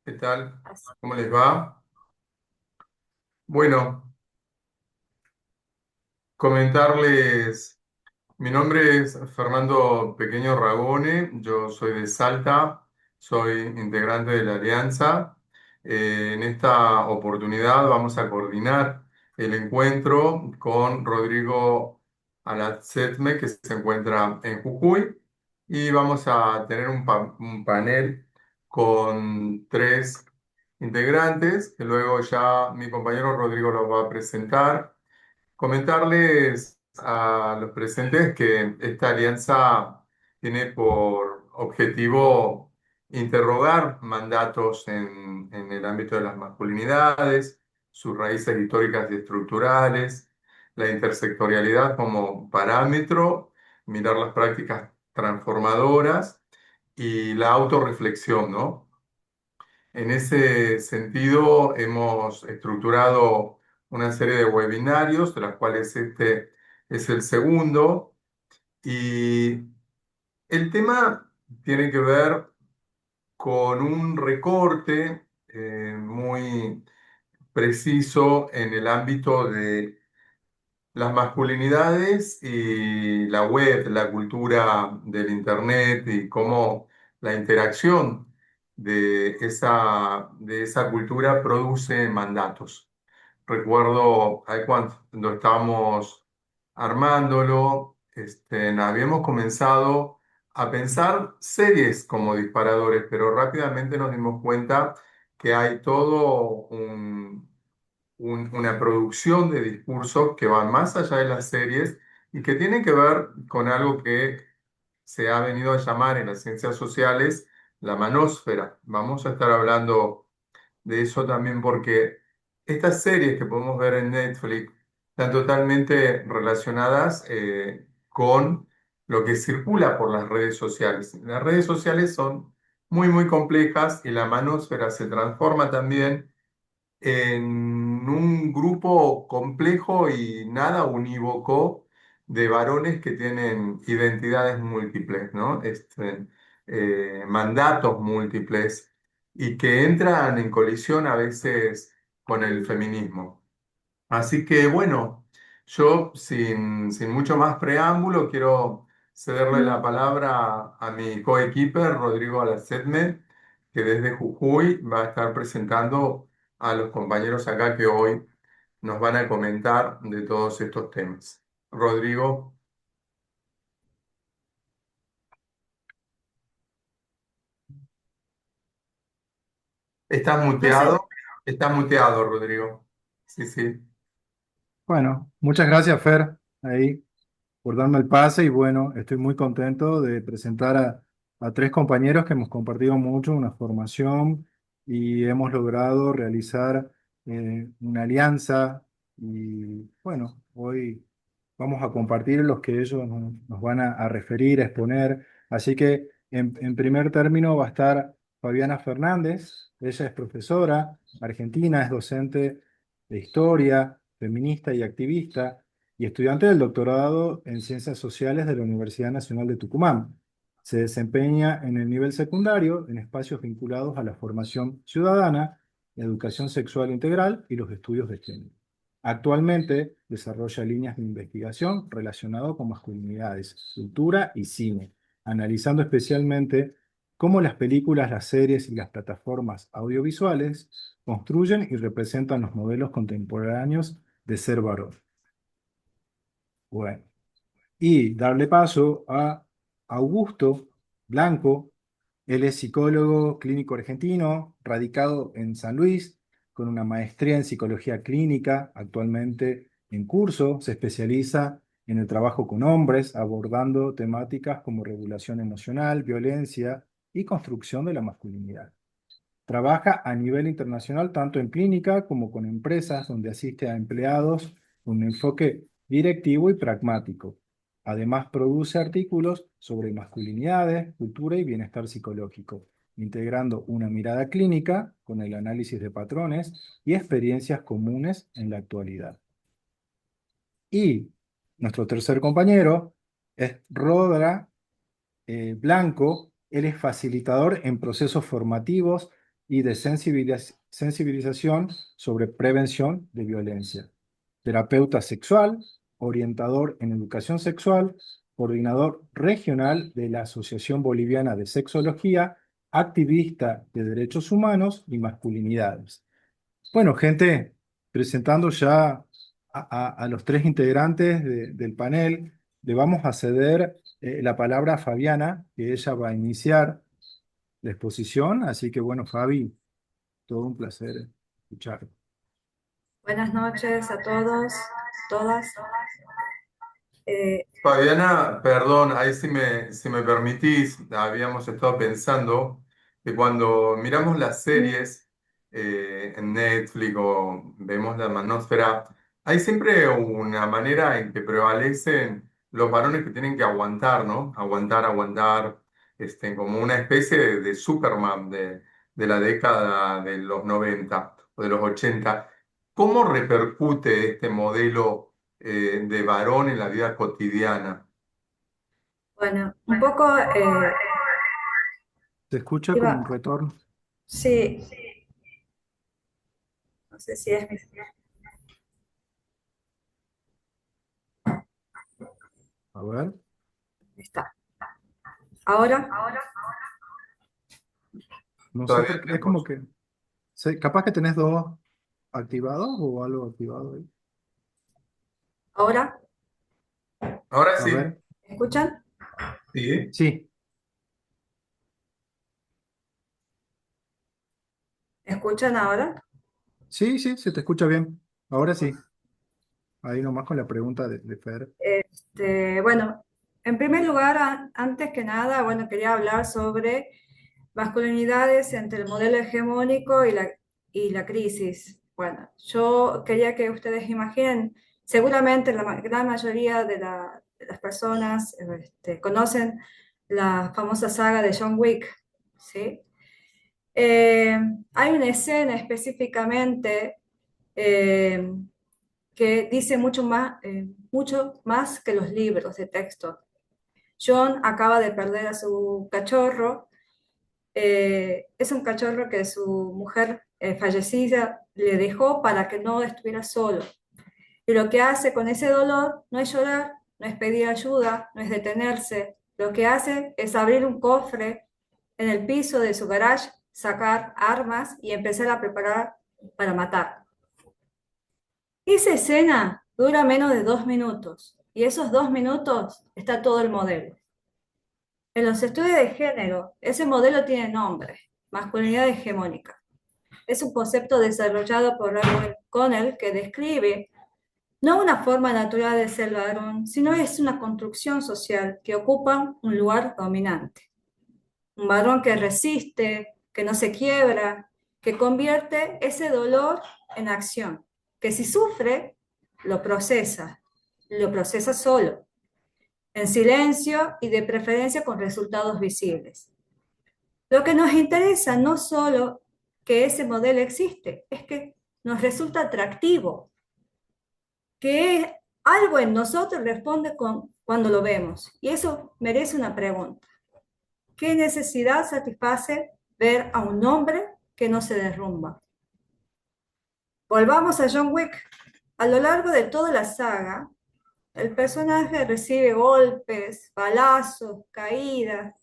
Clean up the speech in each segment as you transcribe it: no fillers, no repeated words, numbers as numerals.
¿Qué tal? ¿Cómo les va? Bueno, comentarles, mi nombre es Fernando Pequeño Ragone, yo soy de Salta, soy integrante de la Alianza. En esta oportunidad vamos a coordinar el encuentro con Rodrigo Alatzetme, que se encuentra en Jujuy, y vamos a tener un panel con tres integrantes, que luego ya mi compañero Rodrigo los va a presentar. Comentarles a los presentes que esta alianza tiene por objetivo interrogar mandatos en el ámbito de las masculinidades, sus raíces históricas y estructurales, la intersectorialidad como parámetro, mirar las prácticas transformadoras y la autorreflexión, ¿no? En ese sentido, hemos estructurado una serie de webinarios, de las cuales este es el segundo, y el tema tiene que ver con un recorte muy preciso en el ámbito de las masculinidades y la web, la cultura del Internet y cómo la interacción de esa cultura produce mandatos. Recuerdo ahí cuando estábamos armándolo, habíamos comenzado a pensar series como disparadores, pero rápidamente nos dimos cuenta que hay todo una producción de discursos que van más allá de las series y que tienen que ver con algo que se ha venido a llamar en las ciencias sociales la manósfera. Vamos a estar hablando de eso también porque estas series que podemos ver en Netflix están totalmente relacionadas con lo que circula por las redes sociales. Las redes sociales son muy, muy complejas y la manósfera se transforma también en un grupo complejo y nada unívoco de varones que tienen identidades múltiples, ¿no? Mandatos múltiples y que entran en colisión a veces con el feminismo. Así que bueno, yo sin mucho más preámbulo quiero cederle la palabra a mi coequiper Rodrigo Alacetme, que desde Jujuy va a estar presentando a los compañeros acá que hoy nos van a comentar de todos estos temas. Rodrigo, estás No sé, muteado, estás muteado, Rodrigo. Sí, sí. bueno, muchas gracias, Fer, ahí por darme el pase y bueno, estoy muy contento de presentar a tres compañeros que hemos compartido mucho una formación y hemos logrado realizar una alianza y bueno, hoy vamos a compartir los que ellos nos van a referir, a exponer. Así que en primer término va a estar Fabiana Fernández, ella es profesora argentina, es docente de historia, feminista y activista y estudiante del doctorado en Ciencias Sociales de la Universidad Nacional de Tucumán. Se desempeña en el nivel secundario en espacios vinculados a la formación ciudadana, educación sexual integral y los estudios de género. Actualmente desarrolla líneas de investigación relacionadas con masculinidades, cultura y cine, analizando especialmente cómo las películas, las series y las plataformas audiovisuales construyen y representan los modelos contemporáneos de ser varón. Bueno, y darle paso a Augusto Blanco. Él es psicólogo clínico argentino, radicado en San Luis, con una maestría en psicología clínica, actualmente en curso. Se especializa en el trabajo con hombres, abordando temáticas como regulación emocional, violencia y construcción de la masculinidad. Trabaja a nivel internacional tanto en clínica como con empresas donde asiste a empleados con un enfoque directivo y pragmático. Además, produce artículos sobre masculinidades, cultura y bienestar psicológico, integrando una mirada clínica con el análisis de patrones y experiencias comunes en la actualidad. Y nuestro tercer compañero es Rodra Blanco. Él es facilitador en procesos formativos y de sensibilización sobre prevención de violencia. Terapeuta sexual, orientador en educación sexual, coordinador regional de la Asociación Boliviana de Sexología, activista de derechos humanos y masculinidades. Bueno, gente, presentando ya a los tres integrantes del panel, le vamos a ceder la palabra a Fabiana, que ella va a iniciar la exposición. Así que bueno, Fabi, todo un placer escuchar. Buenas noches a todos, todas. Eh, Fabiana, perdón, ahí si me permitís, habíamos estado pensando que cuando miramos las series en Netflix o vemos la manósfera, hay siempre una manera en que prevalecen los varones que tienen que aguantar, ¿no? Aguantar, aguantar, como una especie de Superman de la década de los 90 o de los 80. ¿Cómo repercute este modelo de varón en la vida cotidiana? bueno, un poco, Se escucha como un iba, retorno. sí, no sé si es, A ver, está. Ahora, no sé Todavía por qué, es como tenemos. que, capaz que tenés dos activados o algo activado ahí. ahora, Ahora A sí, ver, ¿escuchan? sí. sí, ¿Escuchan ahora? sí, sí, se te escucha bien. Ahora sí, ahí nomás con la pregunta de Fer. Bueno, en primer lugar, antes que nada, bueno, quería hablar sobre masculinidades entre el modelo hegemónico y la crisis. Bueno, yo quería que ustedes imaginen, seguramente la gran mayoría de las personas conocen la famosa saga de John Wick, ¿sí? Eh, Hay una escena específicamente eh, que dice mucho más que los libros de texto. John acaba de perder a su cachorro. Es un cachorro que su mujer fallecida le dejó para que no estuviera solo. Y lo que hace con ese dolor no es llorar, no es pedir ayuda, no es detenerse. Lo que hace es abrir un cofre en el piso de su garage, sacar armas y empezar a preparar para matar. Esa escena dura menos de 2 minutos y esos 2 minutos está todo el modelo. En los estudios de género, ese modelo tiene nombre, masculinidad hegemónica. Es un concepto desarrollado por Raymond Connell que describe no una forma natural de ser varón, sino es una construcción social que ocupa un lugar dominante. Un varón que resiste, que no se quiebra, que convierte ese dolor en acción, que si sufre, lo procesa solo, en silencio y de preferencia con resultados visibles. Lo que nos interesa no solo que ese modelo existe, es que nos resulta atractivo, que algo en nosotros responde cuando lo vemos. Y eso merece una pregunta. ¿Qué necesidad satisface ver a un hombre que no se derrumba? Volvamos a John Wick. A lo largo de toda la saga, el personaje recibe golpes, balazos, caídas,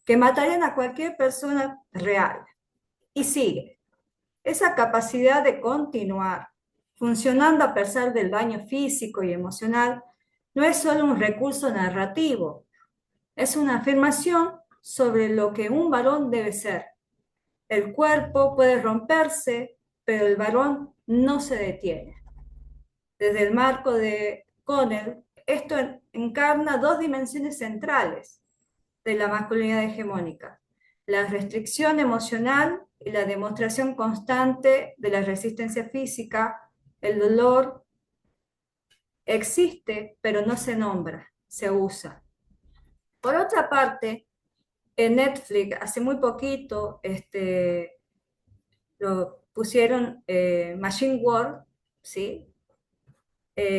que matarían a cualquier persona real. Y sigue. Esa capacidad de continuar funcionando a pesar del daño físico y emocional no es solo un recurso narrativo, es una afirmación sobre lo que un varón debe ser. El cuerpo puede romperse, pero el varón no se detiene. Desde el marco de Connell, esto encarna dos dimensiones centrales de la masculinidad hegemónica: la restricción emocional y la demostración constante de la resistencia física. El dolor existe, pero no se nombra, se usa. Por otra parte, en Netflix hace muy poquito lo pusieron Machine War, ¿sí?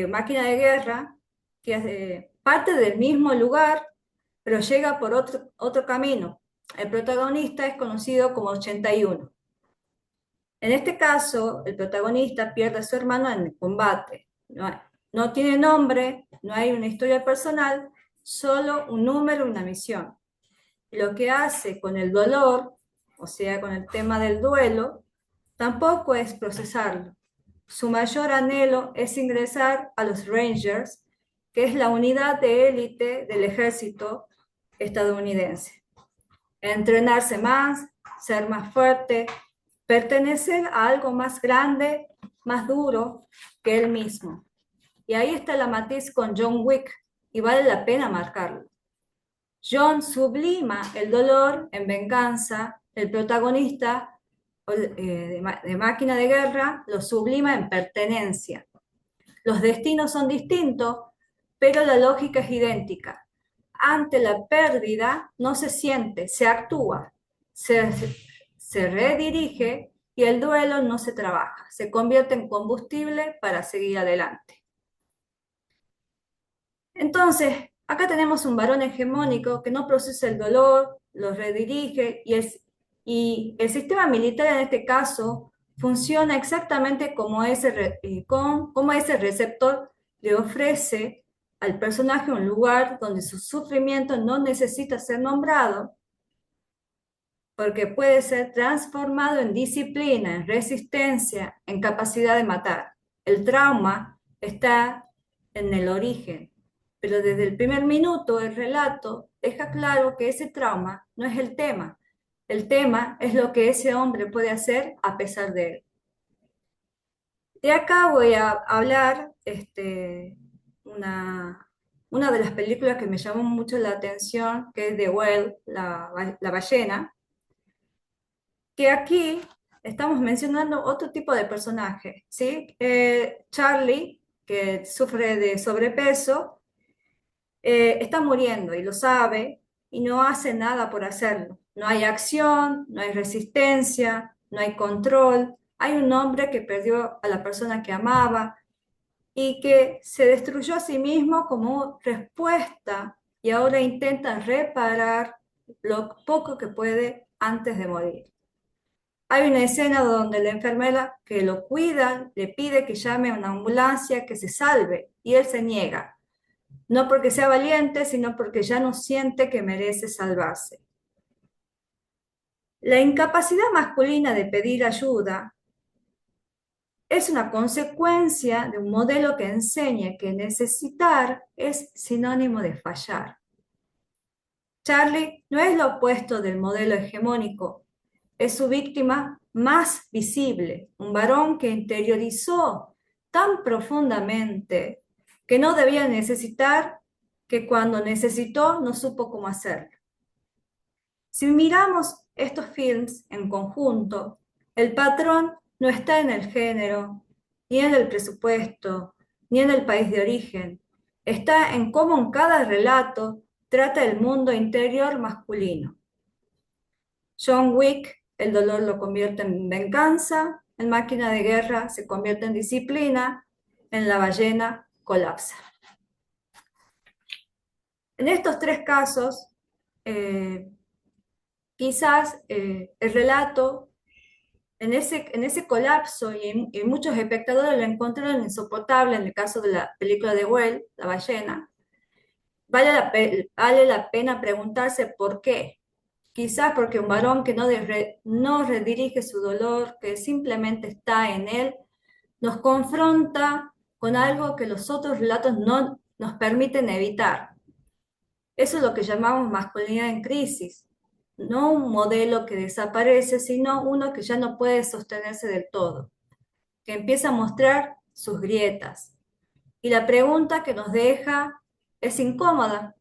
Máquina de guerra, que parte del mismo lugar, pero llega por otro camino. El protagonista es conocido como 81. En este caso, el protagonista pierde a su hermano en el combate. No tiene nombre, no hay una historia personal, solo un número, una misión. Lo que hace con el dolor, o sea, con el tema del duelo, tampoco es procesarlo. Su mayor anhelo es ingresar a los Rangers, que es la unidad de élite del ejército estadounidense. Entrenarse más, ser más fuerte, pertenecer a algo más grande, más duro que él mismo. Y ahí está la matiz con John Wick, y vale la pena marcarlo. John sublima el dolor en venganza, el protagonista de Máquina de Guerra lo sublima en pertenencia. Los destinos son distintos, pero la lógica es idéntica. Ante la pérdida no se siente, se actúa, se, se redirige y el duelo no se trabaja, se convierte en combustible para seguir adelante. Entonces, acá tenemos un varón hegemónico que no procesa el dolor, lo redirige y el sistema militar en este caso funciona exactamente como ese receptor le ofrece al personaje un lugar donde su sufrimiento no necesita ser nombrado porque puede ser transformado en disciplina, en resistencia, en capacidad de matar. El trauma está en el origen, pero desde el primer minuto el relato deja claro que ese trauma no es el tema es lo que ese hombre puede hacer a pesar de él. De acá voy a hablar una, una de las películas que me llamó mucho la atención, que es The Whale, la ballena, que aquí estamos mencionando otro tipo de personaje, ¿sí? Charlie, que sufre de sobrepeso, está muriendo y lo sabe y no hace nada por hacerlo. No hay acción, no hay resistencia, no hay control. Hay un hombre que perdió a la persona que amaba y que se destruyó a sí mismo como respuesta y ahora intenta reparar lo poco que puede antes de morir. Hay una escena donde la enfermera que lo cuida le pide que llame a una ambulancia que se salve y él se niega, no porque sea valiente, sino porque ya no siente que merece salvarse. La incapacidad masculina de pedir ayuda es una consecuencia de un modelo que enseña que necesitar es sinónimo de fallar. Charlie no es lo opuesto del modelo hegemónico, es su víctima más visible, un varón que interiorizó tan profundamente que no debía necesitar, que cuando necesitó no supo cómo hacerlo. Si miramos estos films en conjunto, el patrón no está en el género, ni en el presupuesto, ni en el país de origen. Está en cómo en cada relato trata el mundo interior masculino. John Wick, el dolor lo convierte en venganza, en Máquina de Guerra se convierte en disciplina, en La ballena colapsa. En estos tres casos, eh, quizás el relato en ese colapso y muchos espectadores lo encontraron insoportable en el caso de la película de Whale, La ballena. Vale la pena preguntarse por qué. Quizás porque un varón que no redirige su dolor, que simplemente está en él, nos confronta con algo que los otros relatos no nos permiten evitar. Eso es lo que llamamos masculinidad en crisis. No un modelo que desaparece, sino uno que ya no puede sostenerse del todo, que empieza a mostrar sus grietas. Y la pregunta que nos deja es incómoda.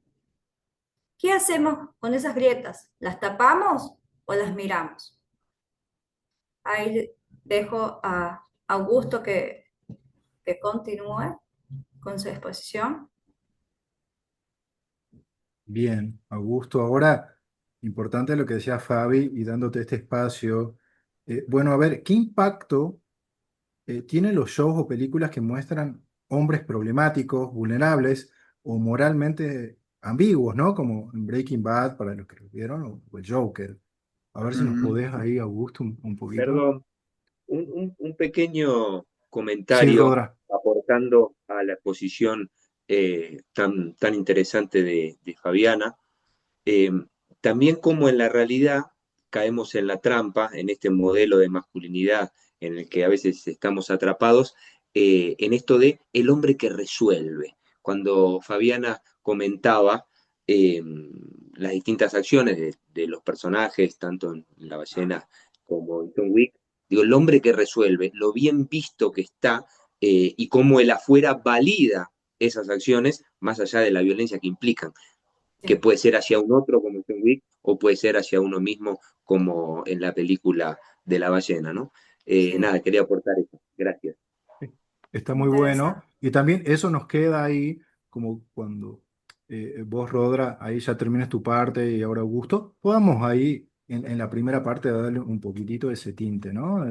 ¿Qué hacemos con esas grietas? ¿Las tapamos o las miramos? Ahí dejo a Augusto que continúe con su exposición. Bien, Augusto. Ahora, importante lo que decía Fabi y dándote este espacio. Bueno, a ver, ¿qué impacto tienen los shows o películas que muestran hombres problemáticos, vulnerables o moralmente ambiguos, ¿no? Como en Breaking Bad, para los que lo vieron, o el Joker. A ver si nos Ujú. podés ahí, Augusto, un poquito. Perdón, Un pequeño Sí, comentario Rodra. aportando a la exposición tan interesante de Fabiana. Eh, También como en la realidad caemos en la trampa, en este modelo de masculinidad en el que a veces estamos atrapados, en esto de el hombre que resuelve. Cuando Fabiana comentaba eh, las distintas acciones de los personajes, tanto en La ballena como en John Wick, digo, el hombre que resuelve, lo bien visto que está y cómo el afuera valida esas acciones más allá de la violencia que implican, que Sí, puede ser hacia un otro como John Wick o puede ser hacia uno mismo como en la película de la ballena, ¿no? sí, Nada, quería aportar eso. Gracias. Está muy bueno. interesante. Y también eso nos queda ahí, como cuando vos, Rodra, ahí ya termines tu parte y ahora Augusto, podamos ahí en la primera parte darle un poquitito ese tinte, ¿no?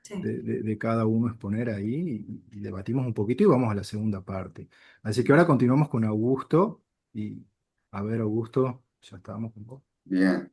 Sí, De cada uno exponer ahí y debatimos un poquito y vamos a la segunda parte. Así que ahora continuamos con Augusto y a ver, Augusto, ya estábamos con vos. Bien.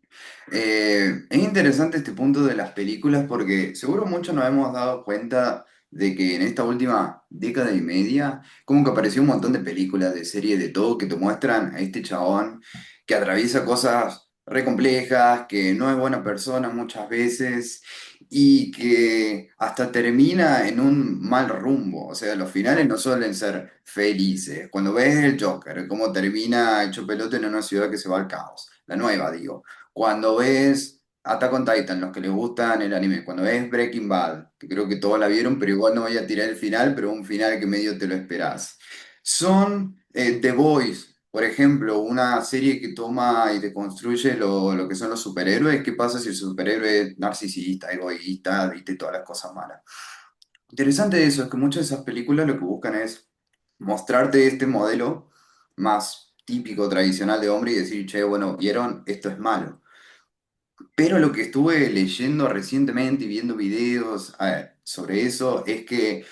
Es interesante este punto de las películas porque seguro muchos nos hemos dado cuenta de que en esta última década y media, como que apareció un montón de películas, de series, de todo, que te muestran a este chabón que atraviesa cosas re complejas, que no es buena persona muchas veces y que hasta termina en un mal rumbo. O sea, los finales no suelen ser felices. Cuando ves el Joker, cómo termina hecho pelota en una ciudad que se va al caos. La nueva, digo. Cuando ves Attack on Titan, los que les gustan el anime, cuando ves Breaking Bad, que creo que todos la vieron, pero igual no voy a tirar el final, pero un final que medio te lo esperás. Son The Boys, por ejemplo, una serie que toma y deconstruye lo que son los superhéroes. ¿Qué pasa si el superhéroe es narcisista, egoísta, viste todas las cosas malas? Interesante de eso, es que muchas de esas películas lo que buscan es mostrarte este modelo más típico, tradicional de hombre y decir, che, bueno, vieron, esto es malo. Pero lo que estuve leyendo recientemente y viendo videos sobre eso es que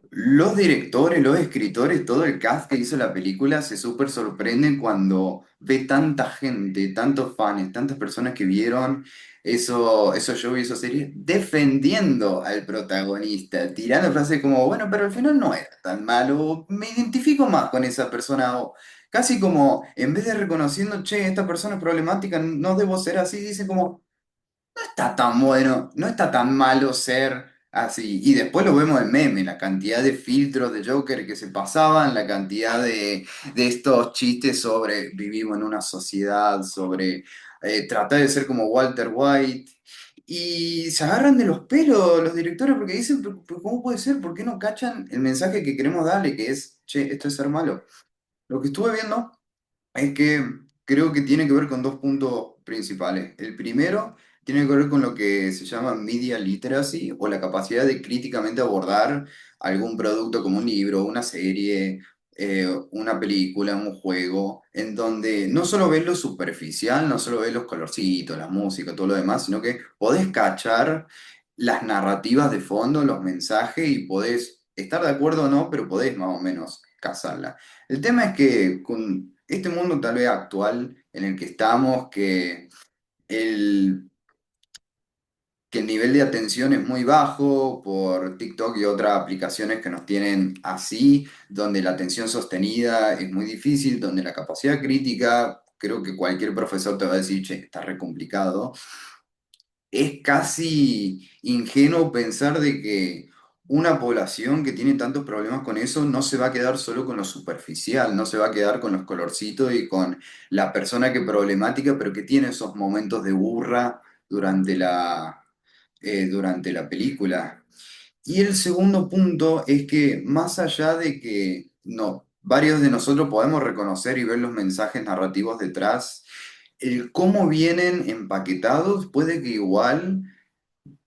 los directores, los escritores, todo el cast que hizo la película se súper sorprenden cuando ve tanta gente, tantos fans, tantas personas que vieron esos shows y esas series defendiendo al protagonista, tirando frases como, bueno, pero al final no era tan malo, me identifico más con esa persona, o casi como, en vez de reconociendo, che, esta persona es problemática, no debo ser así, dice como está tan bueno, no está tan malo ser así. Y después lo vemos en meme, la cantidad de filtros de Joker que se pasaban, la cantidad de estos chistes sobre vivimos en una sociedad, sobre tratar de ser como Walter White. Y se agarran de los pelos los directores porque dicen, "Pero ¿cómo puede ser? ¿Por qué no cachan el mensaje que queremos darle? Que es, che, esto es ser malo. Lo que estuve viendo es que creo que tiene que ver con dos puntos principales. El primero tiene que ver con lo que se llama media literacy o la capacidad de críticamente abordar algún producto como un libro, una serie, una película, un juego, en donde no solo ves lo superficial, no solo ves los colorcitos, la música, todo lo demás, sino que podés cachar las narrativas de fondo, los mensajes y podés estar de acuerdo o no, pero podés más o menos cazarla. El tema es que con este mundo tal vez actual en el que estamos, el, que el nivel de atención es muy bajo por TikTok y otras aplicaciones que nos tienen así, donde la atención sostenida es muy difícil, donde la capacidad crítica, creo que cualquier profesor te va a decir, che, está re complicado. Es casi ingenuo pensar de que una población que tiene tantos problemas con eso no se va a quedar solo con lo superficial, no se va a quedar con los colorcitos y con la persona que es problemática, pero que tiene esos momentos de burra durante durante la película. Y el segundo punto es que más allá de que no, varios de nosotros podemos reconocer y ver los mensajes narrativos detrás, el cómo vienen empaquetados puede que igual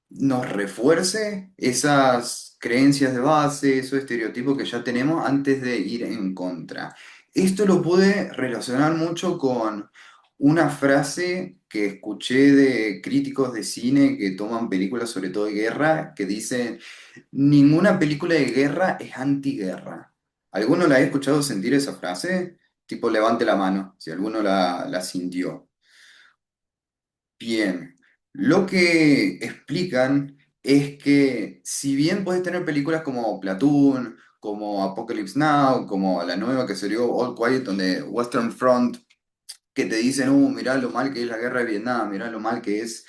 nos refuerce esas creencias de base, esos estereotipos que ya tenemos antes de ir en contra. Esto lo pude relacionar mucho con una frase que escuché de críticos de cine que toman películas sobre todo de guerra, que dicen, ninguna película de guerra es antiguerra. ¿Alguno la ha escuchado sentir esa frase? Tipo, levante la mano, si alguno la sintió. Bien, lo que explican es que si bien puedes tener películas como Platoon, como Apocalypse Now, como la nueva que salió All Quiet, donde Western Front, que te dicen, mirá lo mal que es la guerra de Vietnam, mirá lo mal que es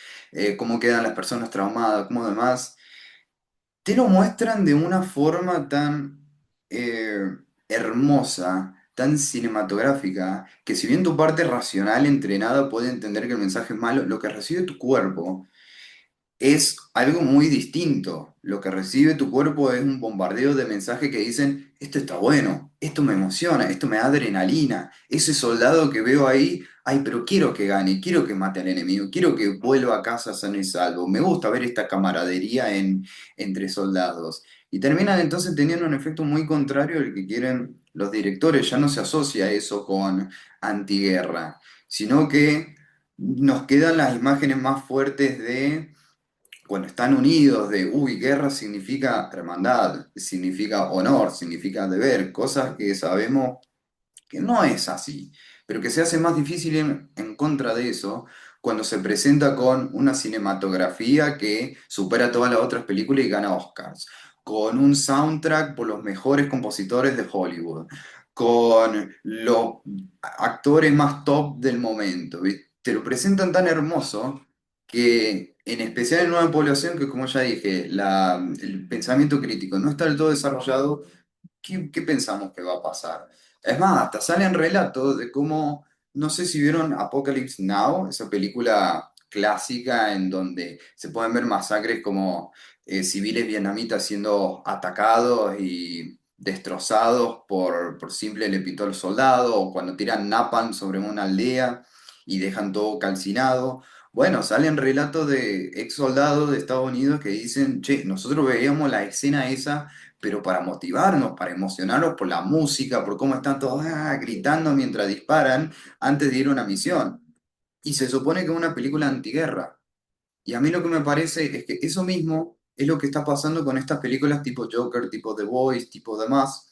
cómo quedan las personas traumadas, cómo demás, te lo muestran de una forma tan eh, hermosa, tan cinematográfica, que si bien tu parte racional entrenada puede entender que el mensaje es malo, lo que recibe tu cuerpo es algo muy distinto. Lo que recibe tu cuerpo es un bombardeo de mensajes que dicen, esto está bueno, esto me emociona, esto me da adrenalina. Ese soldado que veo ahí, ay, pero quiero que gane, quiero que mate al enemigo, quiero que vuelva a casa sano y salvo. Me gusta ver esta camaradería entre soldados. Y terminan entonces teniendo un efecto muy contrario al que quieren los directores. Ya no se asocia eso con antiguerra, sino que nos quedan las imágenes más fuertes de cuando están unidos de, uy, guerra significa hermandad, significa honor, significa deber, cosas que sabemos que no es así, pero que se hace más difícil en contra de eso cuando se presenta con una cinematografía que supera todas las otras películas y gana Oscars, con un soundtrack por los mejores compositores de Hollywood, con los actores más top del momento, ¿viste? Te lo presentan tan hermoso que, en especial en una población que, como ya dije, el pensamiento crítico no está del todo desarrollado. ¿Qué pensamos que va a pasar? Es más, hasta salen relatos de cómo, no sé si vieron Apocalypse Now, esa película clásica en donde se pueden ver masacres como civiles vietnamitas siendo atacados y destrozados por simple le pintó al soldado, o cuando tiran napalm sobre una aldea y dejan todo calcinado. Bueno, salen relatos de ex soldados de Estados Unidos que dicen, che, nosotros veíamos la escena esa pero para motivarnos, para emocionarnos por la música, por cómo están todos gritando mientras disparan antes de ir a una misión. Y se supone que es una película antiguerra. Y a mí lo que me parece es que eso mismo es lo que está pasando con estas películas tipo Joker, tipo The Voice, tipo demás,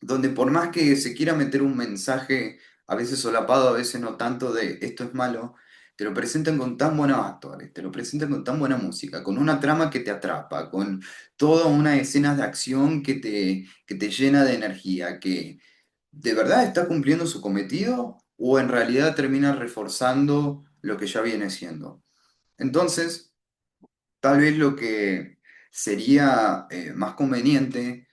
donde por más que se quiera meter un mensaje, a veces solapado, a veces no tanto de esto es malo, te lo presentan con tan buenos actores, te lo presentan con tan buena música, con una trama que te atrapa, con toda una escena de acción que te llena de energía, que de verdad está cumpliendo su cometido o en realidad termina reforzando lo que ya viene siendo. Entonces, tal vez lo que sería más conveniente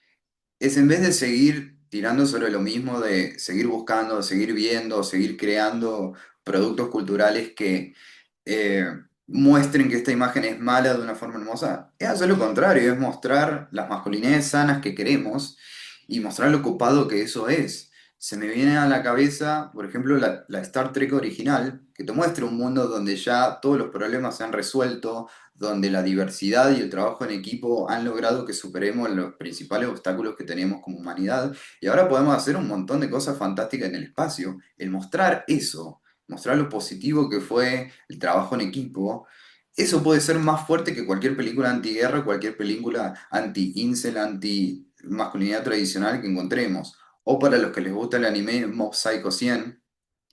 es en vez de seguir tirando sobre lo mismo, de seguir buscando, seguir viendo, seguir creando productos culturales que eh, muestren que esta imagen es mala de una forma hermosa, es hacer lo contrario, es mostrar las masculinidades sanas que queremos y mostrar lo copado que eso es. Se me viene a la cabeza, por ejemplo, la Star Trek original, que te muestra un mundo donde ya todos los problemas se han resuelto, donde la diversidad y el trabajo en equipo han logrado que superemos los principales obstáculos que tenemos como humanidad y ahora podemos hacer un montón de cosas fantásticas en el espacio. El mostrar eso, mostrar lo positivo que fue el trabajo en equipo, eso puede ser más fuerte que cualquier película antiguerra, cualquier película anti-incel, anti-masculinidad tradicional que encontremos. O para los que les gusta el anime, Mob Psycho 100,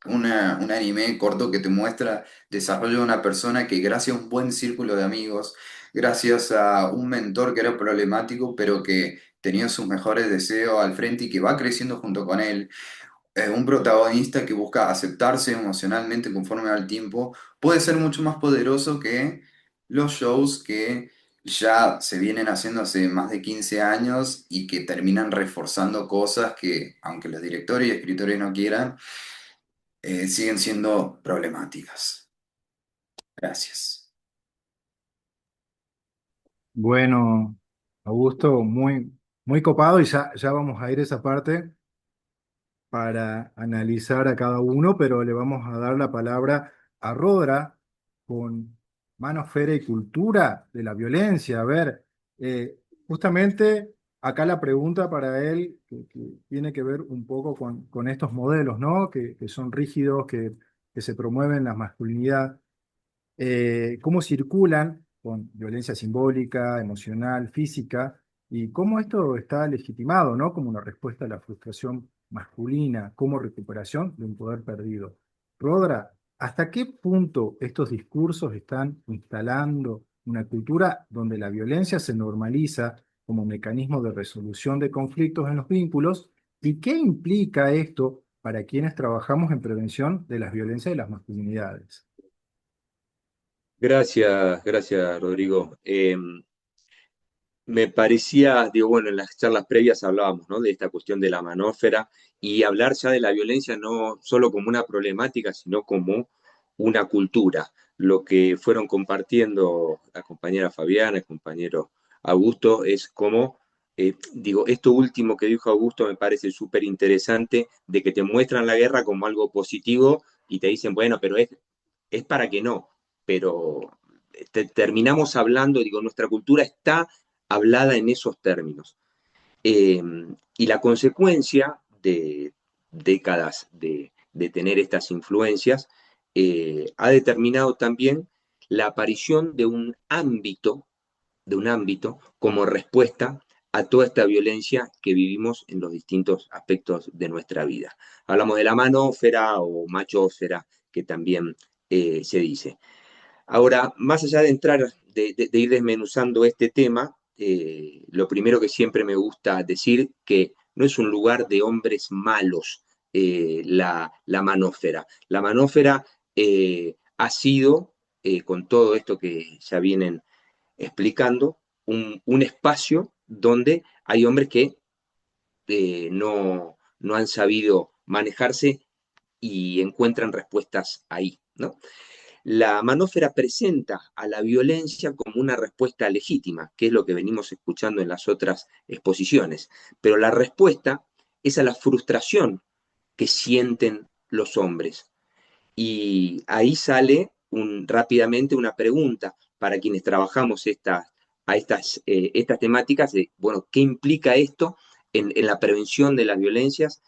un anime corto que te muestra desarrollo de una persona que gracias a un buen círculo de amigos, gracias a un mentor que era problemático, pero que tenía sus mejores deseos al frente y que va creciendo junto con él, un protagonista que busca aceptarse emocionalmente conforme al tiempo, puede ser mucho más poderoso que los shows que ya se vienen haciendo hace más de 15 años y que terminan reforzando cosas que, aunque los directores y escritores no quieran, siguen siendo problemáticas. Gracias. Bueno, Augusto, muy copado y ya vamos a ir a esa parte para analizar a cada uno, pero le vamos a dar la palabra a Rodra con Mano, Fera y Cultura de la Violencia. A ver, justamente acá la pregunta para él, que tiene que ver un poco con estos modelos, ¿no? Que son rígidos, que se promueven la masculinidad, cómo circulan con violencia simbólica, emocional, física, y cómo esto está legitimado, ¿no? Como una respuesta a la frustración masculina, como recuperación de un poder perdido. Rodra, ¿hasta qué punto estos discursos están instalando una cultura donde la violencia se normaliza como mecanismo de resolución de conflictos en los vínculos. ¿Y qué implica esto para quienes trabajamos en prevención de las violencias de las masculinidades? Gracias, Rodrigo. Me parecía, digo, bueno, en las charlas previas hablábamos, ¿no? De esta cuestión de la manósfera y hablar ya de la violencia no solo como una problemática, sino como una cultura. Lo que fueron compartiendo la compañera Fabiana, el compañero Augusto, es como, digo, esto último que dijo Augusto me parece súper interesante, de que te muestran la guerra como algo positivo y te dicen, bueno, pero es para que no, pero terminamos hablando, digo, nuestra cultura está hablada en esos términos. Eh, y la consecuencia de décadas de tener estas influencias ha determinado también la aparición de un ámbito como respuesta a toda esta violencia que vivimos en los distintos aspectos de nuestra vida. Hablamos de la manósfera o machósfera, que también se dice. Ahora, más allá de entrar, de ir desmenuzando este tema, lo primero que siempre me gusta decir que no es un lugar de hombres malos la manósfera. La manósfera ha sido, con todo esto que ya vienen explicando, un espacio donde hay hombres que no han sabido manejarse y encuentran respuestas ahí, ¿no? La manósfera presenta a la violencia como una respuesta legítima, que es lo que venimos escuchando en las otras exposiciones, pero la respuesta es a la frustración que sienten los hombres. Y ahí sale rápidamente una pregunta para quienes trabajamos estas temáticas de, bueno, ¿qué implica esto en la prevención de las violencias?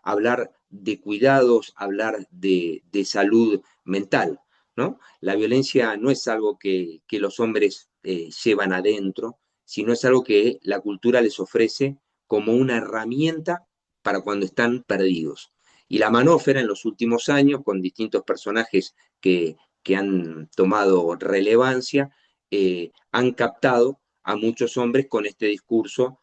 Hablar de cuidados, hablar de salud mental, ¿no? La violencia no es algo que los hombres llevan adentro, sino es algo que la cultura les ofrece como una herramienta para cuando están perdidos. Y la manósfera en los últimos años, con distintos personajes que han tomado relevancia, han captado a muchos hombres con este discurso,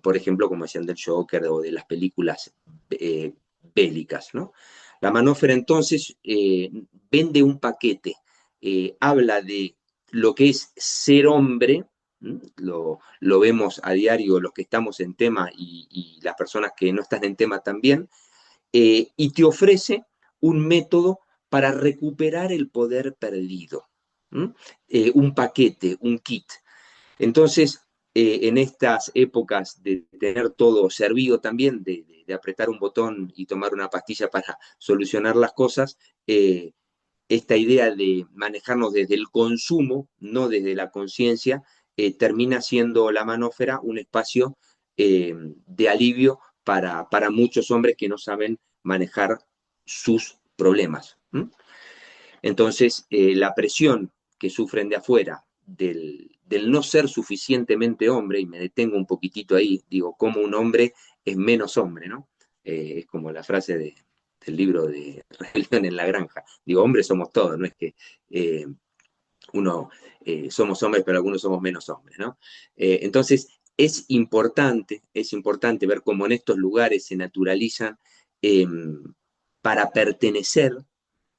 por ejemplo, como decían del Joker o de las películas eh, bélicas, ¿no? La manósfera entonces vende un paquete, habla de lo que es ser hombre, lo vemos a diario los que estamos en tema y las personas que no están en tema también, y te ofrece un método para recuperar el poder perdido, un paquete, un kit. Entonces, en estas épocas de tener todo servido también, de apretar un botón y tomar una pastilla para solucionar las cosas, esta idea de manejarnos desde el consumo, no desde la conciencia, termina siendo la manósfera un espacio de alivio para muchos hombres que no saben manejar sus problemas. Entonces, la presión que sufren de afuera del no ser suficientemente hombre, y me detengo un poquitito ahí, digo, como un hombre es menos hombre, ¿no? Es como la frase del libro de Rebelión en la Granja. Digo, hombres somos todos, no es que uno somos hombres, pero algunos somos menos hombres, ¿no? Entonces, es importante ver cómo en estos lugares se naturalizan eh, para pertenecer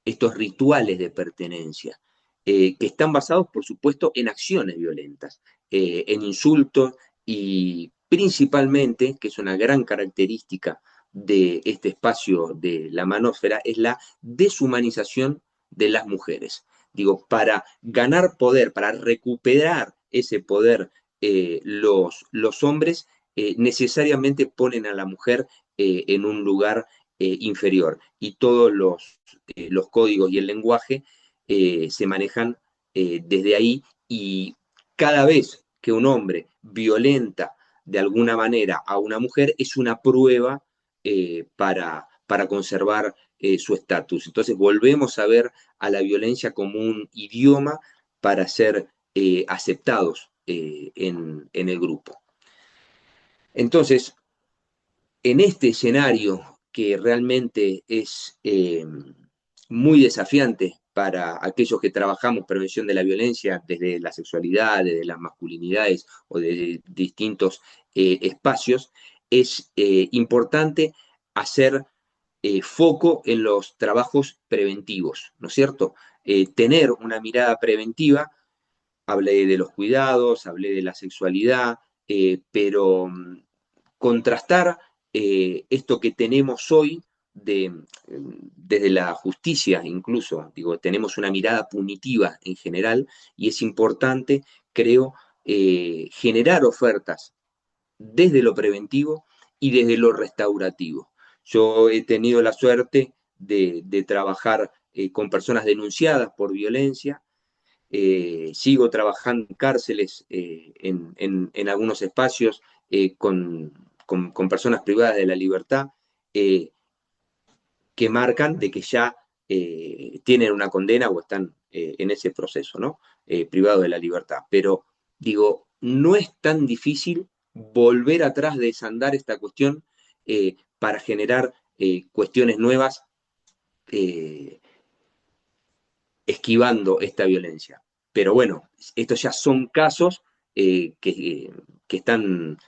estos rituales de pertenencia, que están basados, por supuesto, en acciones violentas, en insultos y principalmente, que es una gran característica de este espacio de la manósfera, es la deshumanización de las mujeres. Digo, para ganar poder, para recuperar ese poder, los hombres necesariamente ponen a la mujer en un lugar inferior y todos los códigos y el lenguaje se manejan desde ahí y cada vez que un hombre violenta de alguna manera a una mujer es una prueba para conservar su estatus. Entonces volvemos a ver a la violencia como un idioma para ser aceptados en el grupo. Entonces, en este escenario que realmente es muy desafiante para aquellos que trabajamos prevención de la violencia desde la sexualidad, desde las masculinidades o de distintos espacios, es importante hacer foco en los trabajos preventivos, ¿no es cierto? Tener una mirada preventiva, hablé de los cuidados, hablé de la sexualidad, pero contrastar esto que tenemos hoy desde la justicia incluso, digo, tenemos una mirada punitiva en general y es importante, creo, generar ofertas desde lo preventivo y desde lo restaurativo. Yo he tenido la suerte de trabajar con personas denunciadas por violencia, sigo trabajando en cárceles, en algunos espacios, con personas privadas de la libertad, eh, que marcan de que ya tienen una condena o están en ese proceso, ¿no? Privado de la libertad. Pero digo, no es tan difícil volver atrás, desandar esta cuestión para generar cuestiones nuevas, eh, esquivando esta violencia. Pero bueno, estos ya son casos que están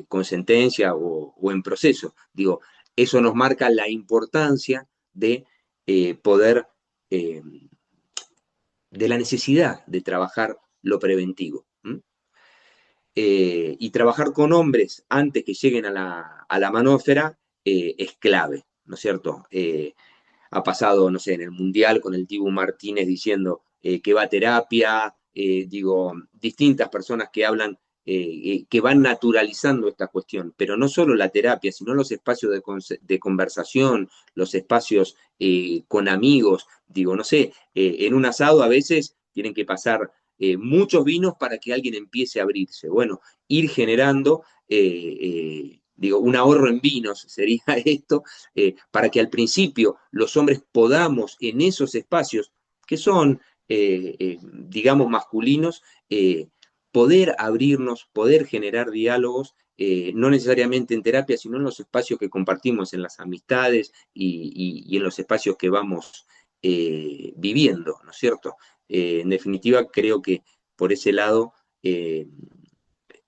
con sentencia o en proceso. Digo, eso nos marca la importancia de poder, eh, de la necesidad de trabajar lo preventivo. Y trabajar con hombres antes que lleguen a la manósfera es clave, ¿no es cierto? Ha pasado, no sé, en el Mundial con el Dibu Martínez diciendo que va a terapia, digo, distintas personas que hablan, que van naturalizando esta cuestión, pero no solo la terapia, sino los espacios de conversación, los espacios con amigos, digo, no sé, en un asado a veces tienen que pasar muchos vinos para que alguien empiece a abrirse. Bueno, ir generando, digo, un ahorro en vinos sería esto, para que al principio los hombres podamos en esos espacios que son, digamos, masculinos, poder abrirnos, poder generar diálogos, no necesariamente en terapia, sino en los espacios que compartimos, en las amistades y en los espacios que vamos viviendo, ¿no es cierto? En definitiva, creo que por ese lado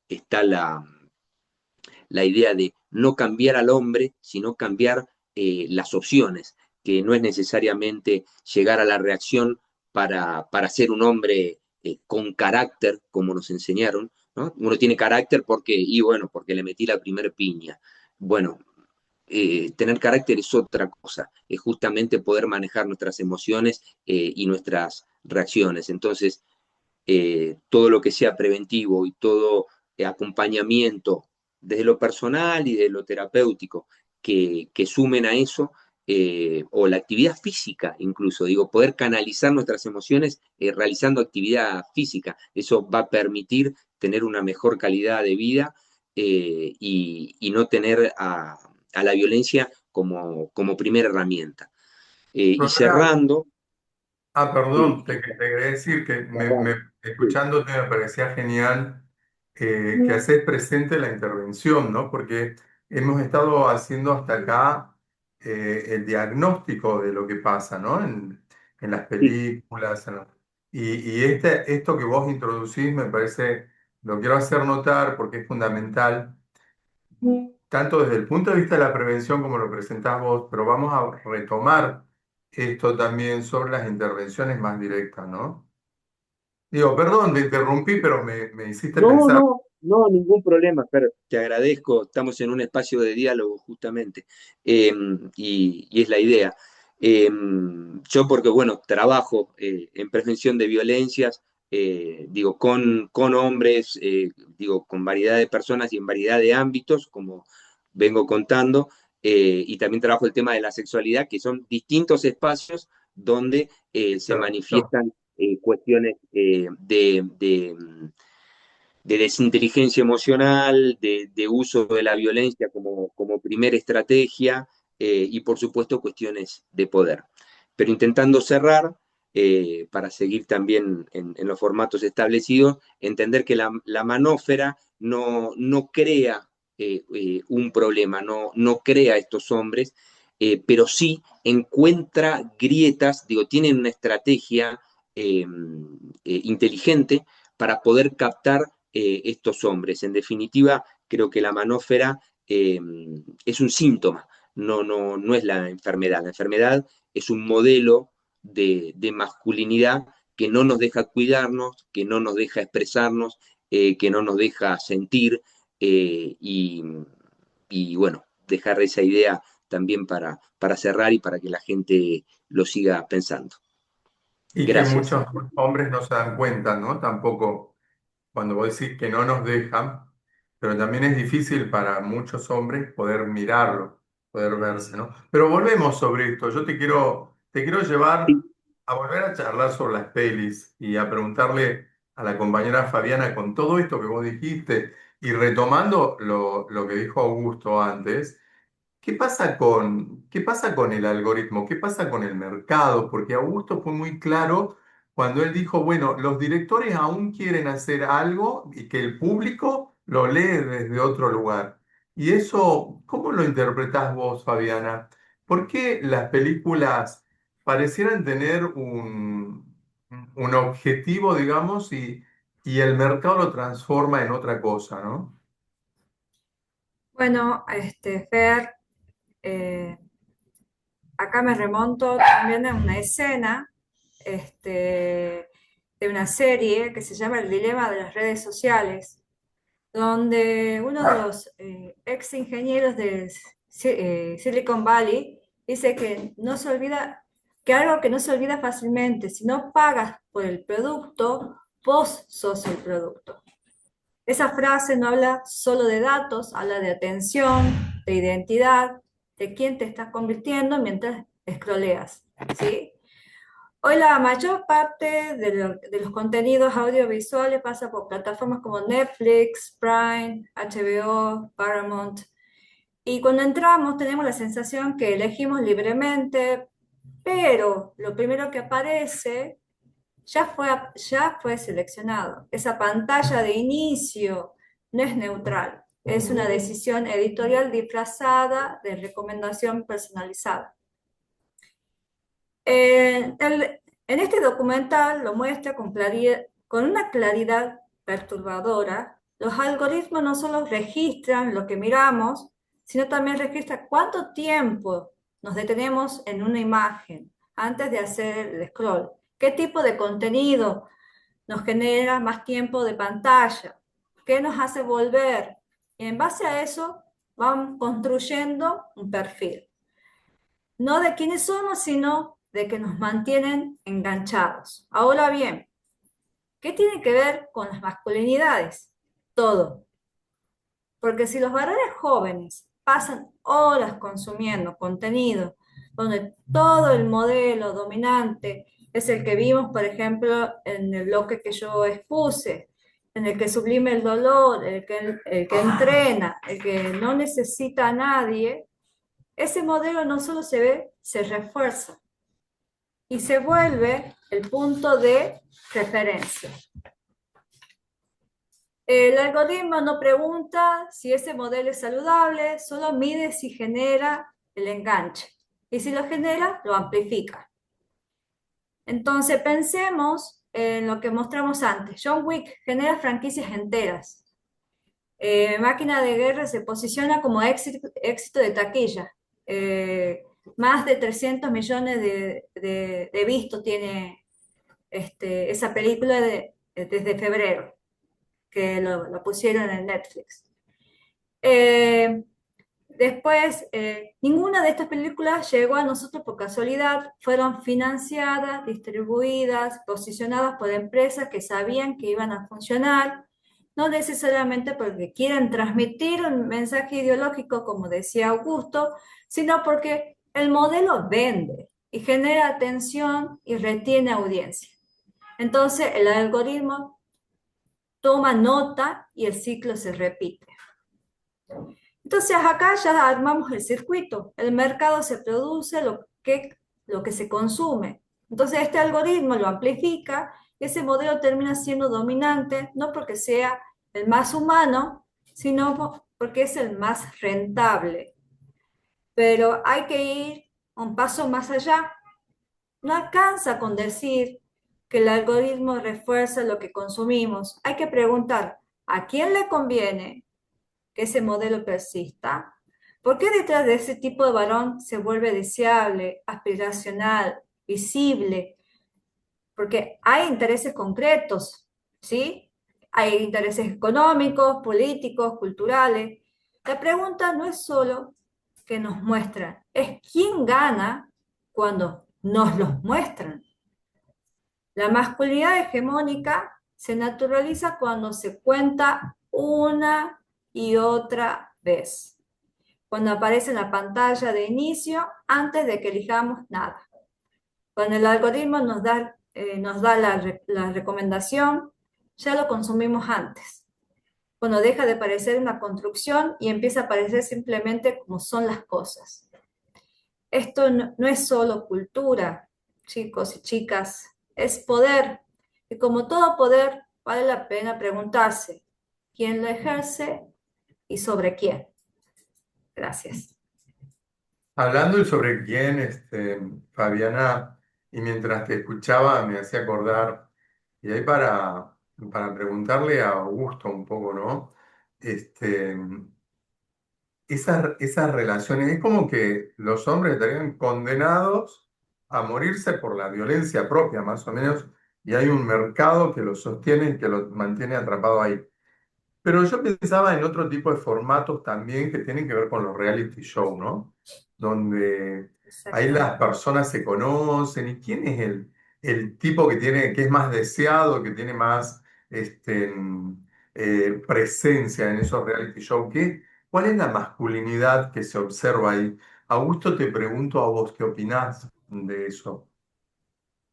está la idea de no cambiar al hombre, sino cambiar las opciones, que no es necesariamente llegar a la reacción para ser un hombre con carácter, como nos enseñaron, ¿no? Uno tiene carácter porque, y bueno, porque le metí la primer piña. Bueno, tener carácter es otra cosa, es justamente poder manejar nuestras emociones y nuestras reacciones. Entonces, todo lo que sea preventivo y todo acompañamiento desde lo personal y de lo terapéutico que sumen a eso, o la actividad física incluso, digo, poder canalizar nuestras emociones realizando actividad física. Eso va a permitir tener una mejor calidad de vida y no tener a la violencia como primera herramienta. Y Profesor, cerrando, sí, perdón, te quería decir que perdón, sí, escuchándote me parecía genial que haces presente la intervención, ¿no? Porque hemos estado haciendo hasta acá el diagnóstico de lo que pasa, ¿no? En las sí, películas. Y esto que vos introducís me parece, lo quiero hacer notar porque es fundamental, tanto desde el punto de vista de la prevención como lo presentás vos, pero vamos a retomar esto también sobre las intervenciones más directas, ¿no? Digo, perdón, te interrumpí, pero me hiciste no, pensar. no, no, ningún problema, pero te agradezco. Estamos en un espacio de diálogo justamente, y es la idea. Yo porque, bueno, trabajo en prevención de violencias, digo, con hombres, digo, con variedad de personas y en variedad de ámbitos, como vengo contando, y también trabajo el tema de la sexualidad, que son distintos espacios donde se Perfecto. manifiestan cuestiones de desinteligencia emocional, de uso de la violencia como primera estrategia y por supuesto cuestiones de poder. Pero intentando cerrar, para seguir también en los formatos establecidos, entender que la manósfera no crea un problema, no crea estos hombres, pero sí encuentra grietas, digo, tienen una estrategia inteligente para poder captar estos hombres. En definitiva, creo que la manósfera es un síntoma, no es la enfermedad. La enfermedad es un modelo de masculinidad que no nos deja cuidarnos, que no nos deja expresarnos, que no nos deja sentir eh, y, y, bueno, dejar esa idea también para cerrar y para que la gente lo siga pensando. Y que Gracias. muchos hombres no se dan cuenta, ¿no? Tampoco cuando vos decís que no nos dejan, pero también es difícil para muchos hombres poder mirarlo, poder verse, ¿no? Pero volvemos sobre esto. Yo te quiero llevar a volver a charlar sobre las pelis y a preguntarle a la compañera Fabiana con todo esto que vos dijiste y retomando lo que dijo Augusto antes. ¿Qué pasa con el algoritmo? ¿Qué pasa con el mercado? Porque Augusto fue muy claro cuando él dijo, bueno, los directores aún quieren hacer algo y que el público lo lee desde otro lugar. Y eso, ¿cómo lo interpretás vos, Fabiana? ¿Por qué las películas parecieran tener un objetivo, digamos, y el mercado lo transforma en otra cosa, ¿no? Bueno, Fer, eh, acá me remonto también a una escena de una serie que se llama El dilema de las redes sociales, donde uno de los ex ingenieros de Silicon Valley dice que no se olvida, que algo que no se olvida fácilmente, si no pagas por el producto, vos sos el producto. Esa frase no habla solo de datos, habla de atención, de identidad, de quién te estás convirtiendo mientras scrolleas, ¿sí? Hoy la mayor parte de los contenidos audiovisuales pasa por plataformas como Netflix, Prime, HBO, Paramount. Y cuando entramos tenemos la sensación que elegimos libremente, pero lo primero que aparece ya fue seleccionado. Esa pantalla de inicio no es neutral, es una decisión editorial disfrazada de recomendación personalizada. En este documental lo muestra con una claridad perturbadora. Los algoritmos no solo registran lo que miramos, sino también registran cuánto tiempo nos detenemos en una imagen antes de hacer el scroll. ¿Qué tipo de contenido nos genera más tiempo de pantalla? ¿Qué nos hace volver? Y en base a eso van construyendo un perfil. No de quiénes somos, sino de que nos mantienen enganchados. Ahora bien, ¿qué tiene que ver con las masculinidades? Todo. Porque si los varones jóvenes pasan horas consumiendo contenido donde todo el modelo dominante es el que vimos, por ejemplo, en el bloque que yo expuse, en el que sublime el dolor, el que entrena, el que no necesita a nadie, ese modelo no solo se ve, se refuerza y se vuelve el punto de referencia. El algoritmo no pregunta si ese modelo es saludable, solo mide si genera el enganche. Y si lo genera, lo amplifica. Entonces pensemos en lo que mostramos antes. John Wick genera franquicias enteras. Máquina de Guerra se posiciona como éxito de taquilla. Más de 300 millones de vistos tiene esa película desde febrero, que lo pusieron en Netflix. Después, ninguna de estas películas llegó a nosotros por casualidad, fueron financiadas, distribuidas, posicionadas por empresas que sabían que iban a funcionar, no necesariamente porque quieren transmitir un mensaje ideológico, como decía Augusto, sino porque el modelo vende y genera atención y retiene audiencia. Entonces, el algoritmo toma nota y el ciclo se repite. Entonces acá ya armamos el circuito, el mercado se produce lo que se consume. Entonces este algoritmo lo amplifica y ese modelo termina siendo dominante, no porque sea el más humano, sino porque es el más rentable. pero hay que ir un paso más allá. No alcanza con decir que el algoritmo refuerza lo que consumimos. Hay que preguntar, ¿a quién le conviene que ese modelo persista? ¿Por qué detrás de ese tipo de varón se vuelve deseable, aspiracional, visible? Porque hay intereses concretos, ¿sí? Hay intereses económicos, políticos, culturales. La pregunta no es solo que nos muestran, es quién gana cuando nos los muestran. La masculinidad hegemónica se naturaliza cuando se cuenta una y otra vez, cuando aparece en la pantalla de inicio antes de que elijamos nada. Cuando el algoritmo nos da la recomendación, ya lo consumimos antes. Cuando deja de parecer una construcción y empieza a parecer simplemente como son las cosas. Esto no es solo cultura, chicos y chicas, es poder. Y como todo poder, vale la pena preguntarse quién lo ejerce y sobre quién. Gracias. Hablando y sobre quién, Fabiana, y mientras te escuchaba me hacía acordar, y ahí para preguntarle a Augusto un poco, ¿no? Este, esas relaciones, es como que los hombres estarían condenados a morirse por la violencia propia, más o menos, y hay un mercado que los sostiene y que los mantiene atrapados ahí. Pero yo pensaba en otro tipo de formatos también que tienen que ver con los reality show, ¿no? Donde ahí las Exactamente. personas se conocen y quién es el tipo que es más deseado, que tiene más presencia en esos reality show. ¿Cuál es la masculinidad que se observa ahí? Augusto, te pregunto a vos, ¿qué opinás de eso?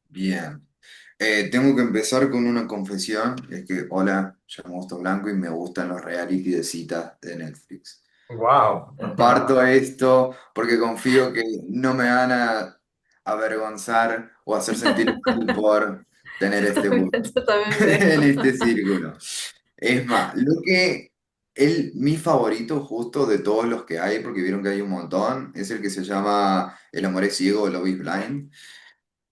Bien. Tengo que empezar con una confesión, es que, hola, llamo Augusto Blanco y me gustan los reality de citas de Netflix. ¡Wow! Comparto esto porque confío que no me van a avergonzar o hacer sentir mal por tener este gusto Yo también veo. en este círculo. Es más, mi favorito justo de todos los que hay, porque vieron que hay un montón, es el que se llama El amor es ciego o Love is Blind,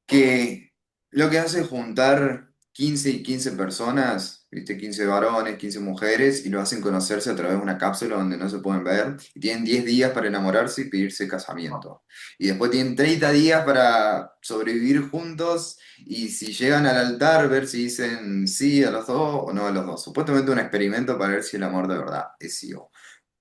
que lo que hace es juntar 15 y 15 personas, ¿viste? 15 varones, 15 mujeres, y lo hacen conocerse a través de una cápsula donde no se pueden ver, y tienen 10 días para enamorarse y pedirse casamiento. Y después tienen 30 días para sobrevivir juntos, y si llegan al altar, ver si dicen sí a los dos o no a los dos. Supuestamente un experimento para ver si el amor de verdad es sí o.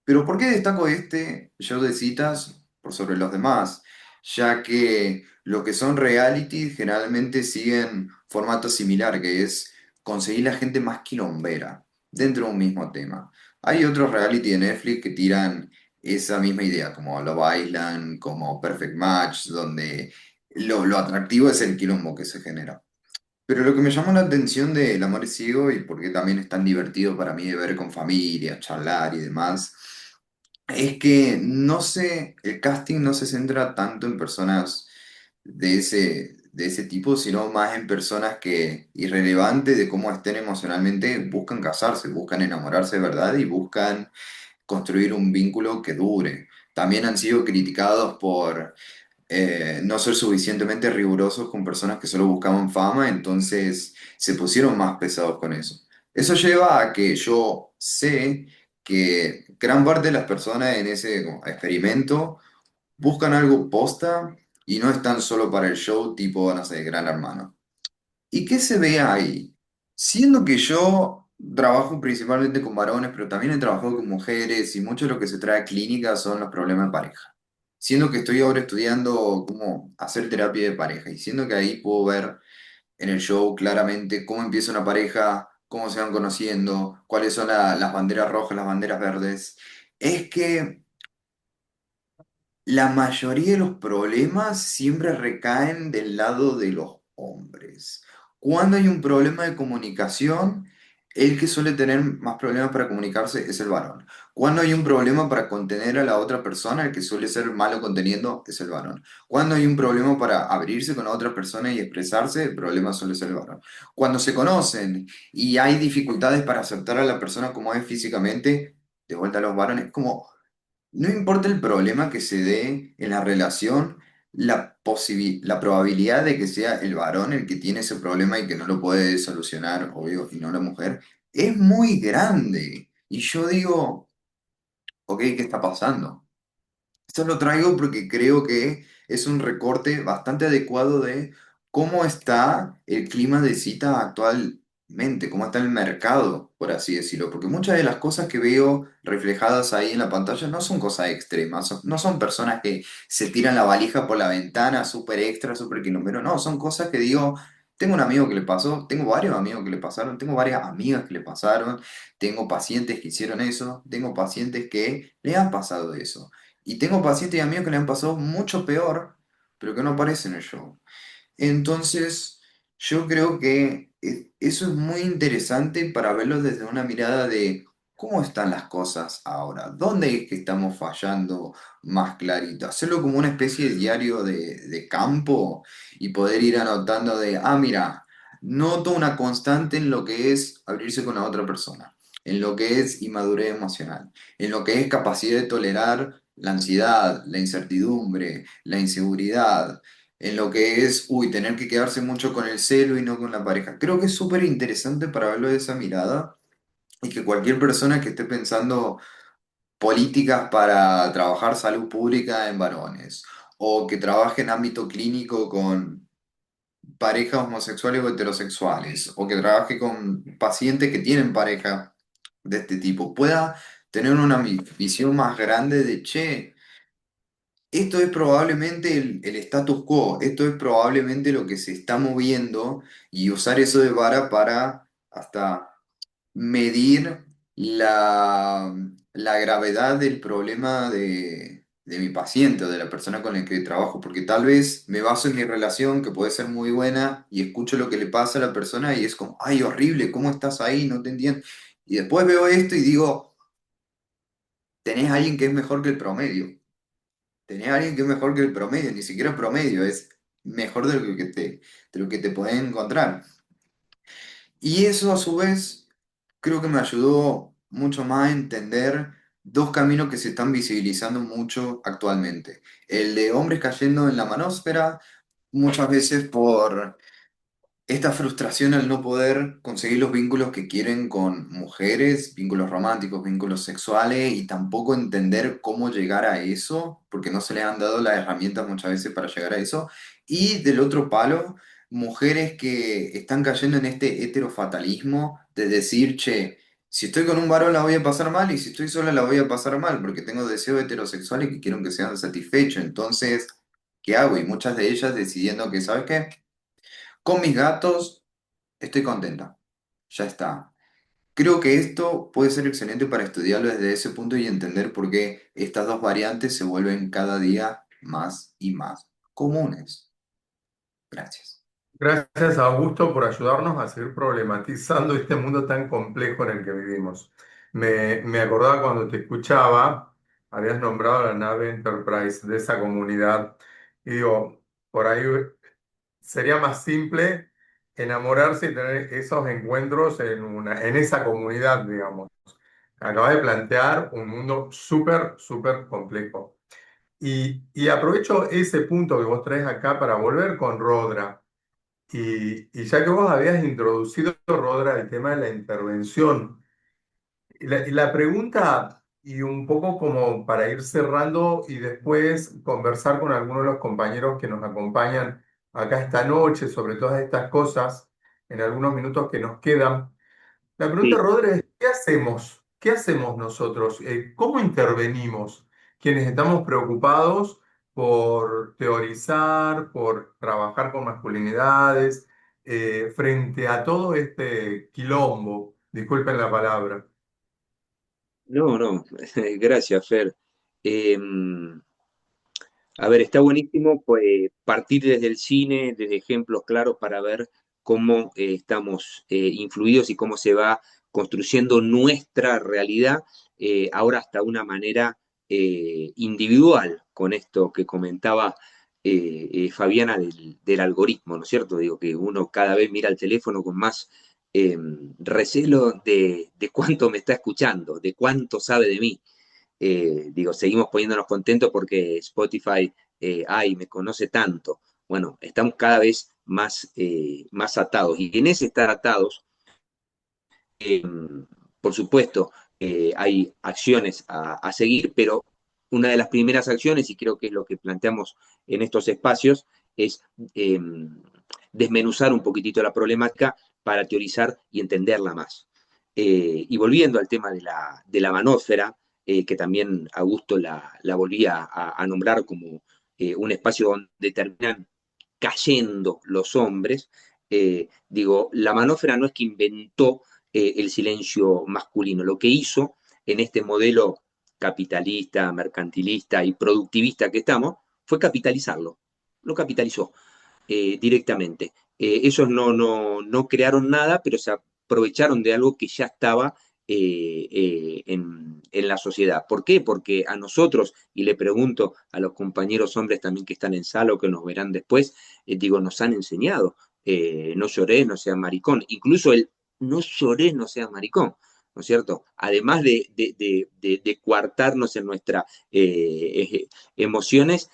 Pero ¿por qué destaco este show de citas por sobre los demás? Ya que lo que son reality generalmente siguen formato similar, que es conseguir la gente más quilombera dentro de un mismo tema. Hay otros reality de Netflix que tiran esa misma idea, como Love Island, como Perfect Match, donde lo atractivo es el quilombo que se genera. Pero lo que me llamó la atención de El amor es ciego y porque también es tan divertido para mí de ver con familia, charlar y demás, es que no sé, el casting no se centra tanto en personas de ese tipo, sino más en personas que, irrelevante de cómo estén emocionalmente, buscan casarse, buscan enamorarse de verdad y buscan construir un vínculo que dure. También han sido criticados por no ser suficientemente rigurosos con personas que solo buscaban fama, entonces se pusieron más pesados con eso. Eso lleva a que yo sé que gran parte de las personas en ese como, experimento buscan algo posta y no están solo para el show tipo, no sé, Gran Hermano. ¿Y qué se ve ahí? Siendo que yo trabajo principalmente con varones, pero también he trabajado con mujeres y mucho de lo que se trae a clínica son los problemas de pareja. Siendo que estoy ahora estudiando cómo hacer terapia de pareja y siendo que ahí puedo ver en el show claramente cómo empieza una pareja, cómo se van conociendo, cuáles son las banderas rojas, las banderas verdes, es que la mayoría de los problemas siempre recaen del lado de los hombres. Cuando hay un problema de comunicación, el que suele tener más problemas para comunicarse es el varón. Cuando hay un problema para contener a la otra persona, el que suele ser malo conteniendo es el varón. Cuando hay un problema para abrirse con la otra persona y expresarse, el problema suele ser el varón. Cuando se conocen y hay dificultades para aceptar a la persona como es físicamente, de vuelta a los varones, como no importa el problema que se dé en la relación, la probabilidad de que sea el varón el que tiene ese problema y que no lo puede solucionar, obvio, y no la mujer, es muy grande. Y yo digo, ok, ¿qué está pasando? Esto lo traigo porque creo que es un recorte bastante adecuado de cómo está el clima de cita actualmente, cómo está el mercado, por así decirlo. Porque muchas de las cosas que veo reflejadas ahí en la pantalla no son cosas extremas, no son personas que se tiran la valija por la ventana, súper extra, súper quilombero, no, son cosas que digo, tengo un amigo que le pasó, tengo varios amigos que le pasaron, tengo varias amigas que le pasaron, tengo pacientes que hicieron eso, tengo pacientes que le han pasado eso. Y tengo pacientes y amigos que le han pasado mucho peor, pero que no aparecen en el show. Entonces, yo creo que eso es muy interesante para verlo desde una mirada de cómo están las cosas ahora, dónde es que estamos fallando más clarito, hacerlo como una especie de diario de campo y poder ir anotando de, ah, mira, noto una constante en lo que es abrirse con la otra persona, en lo que es inmadurez emocional, en lo que es capacidad de tolerar la ansiedad, la incertidumbre, la inseguridad, en lo que es, uy, tener que quedarse mucho con el celo y no con la pareja. Creo que es súper interesante para verlo de esa mirada y que cualquier persona que esté pensando políticas para trabajar salud pública en varones o que trabaje en ámbito clínico con parejas homosexuales o heterosexuales o que trabaje con pacientes que tienen pareja de este tipo, pueda tener una visión más grande de, che, esto es probablemente el status quo, esto es probablemente lo que se está moviendo y usar eso de vara para hasta medir la gravedad del problema de mi paciente o de la persona con la que trabajo, porque tal vez me baso en mi relación, que puede ser muy buena, y escucho lo que le pasa a la persona y es como, ay, horrible, ¿cómo estás ahí? No te entiendo. Y después veo esto y digo, tenés a alguien que es mejor que el promedio. Tenés a alguien que es mejor que el promedio, ni siquiera promedio, es mejor de lo que te pueden encontrar. Y eso a su vez creo que me ayudó mucho más a entender dos caminos que se están visibilizando mucho actualmente. El de hombres cayendo en la manósfera, muchas veces por esta frustración al no poder conseguir los vínculos que quieren con mujeres, vínculos románticos, vínculos sexuales, y tampoco entender cómo llegar a eso, porque no se les han dado las herramientas muchas veces para llegar a eso. Y del otro palo, mujeres que están cayendo en este heterofatalismo de decir, che, si estoy con un varón la voy a pasar mal y si estoy sola la voy a pasar mal, porque tengo deseos heterosexuales que quiero que sean satisfechos. Entonces, ¿qué hago? Y muchas de ellas decidiendo que, ¿sabes qué? Con mis gatos estoy contenta. Ya está. Creo que esto puede ser excelente para estudiarlo desde ese punto y entender por qué estas dos variantes se vuelven cada día más y más comunes. Gracias. Gracias, Augusto, por ayudarnos a seguir problematizando este mundo tan complejo en el que vivimos. Me acordaba cuando te escuchaba, habías nombrado la nave Enterprise de esa comunidad, y digo, por ahí sería más simple enamorarse y tener esos encuentros en esa comunidad, digamos. Acabas de plantear un mundo súper, súper complejo. Y aprovecho ese punto que vos traes acá para volver con Rodra. Y ya que vos habías introducido, Rodra, el tema de la intervención, y la pregunta, y un poco como para ir cerrando y después conversar con algunos de los compañeros que nos acompañan acá esta noche sobre todas estas cosas, en algunos minutos que nos quedan. La pregunta, Sí. Rodri, es ¿qué hacemos? ¿Qué hacemos nosotros? ¿Cómo intervenimos quienes estamos preocupados por teorizar, por trabajar con masculinidades, frente a todo este quilombo? Disculpen la palabra. No, no, gracias, Fer. Eh, a ver, está buenísimo pues, partir desde el cine, desde ejemplos claros para ver cómo estamos influidos y cómo se va construyendo nuestra realidad, ahora hasta una manera individual, con esto que comentaba Fabiana del algoritmo, ¿no es cierto? Digo que uno cada vez mira el teléfono con más recelo de cuánto me está escuchando, de cuánto sabe de mí. Digo, seguimos poniéndonos contentos porque Spotify, ay, me conoce tanto. Bueno, estamos cada vez más atados. Y en ese estar atados, eh, por supuesto, hay acciones a seguir, pero una de las primeras acciones, y creo que es lo que planteamos en estos espacios, es eh, desmenuzar un poquitito la problemática para teorizar y entenderla más. Y volviendo al tema de la manósfera, que también Augusto la volvía a nombrar como un espacio donde terminan cayendo los hombres, digo, la manósfera no es que inventó el silencio masculino, lo que hizo en este modelo capitalista, mercantilista y productivista que estamos, fue capitalizarlo, lo capitalizó directamente. Ellos no crearon nada, pero se aprovecharon de algo que ya estaba en la sociedad. ¿Por qué? Porque a nosotros, y le pregunto a los compañeros hombres también que están en sala o que nos verán después, digo, nos han enseñado, no lloré, no seas maricón, incluso el no lloré, no seas maricón. ¿No es cierto? Además de coartarnos en nuestras emociones,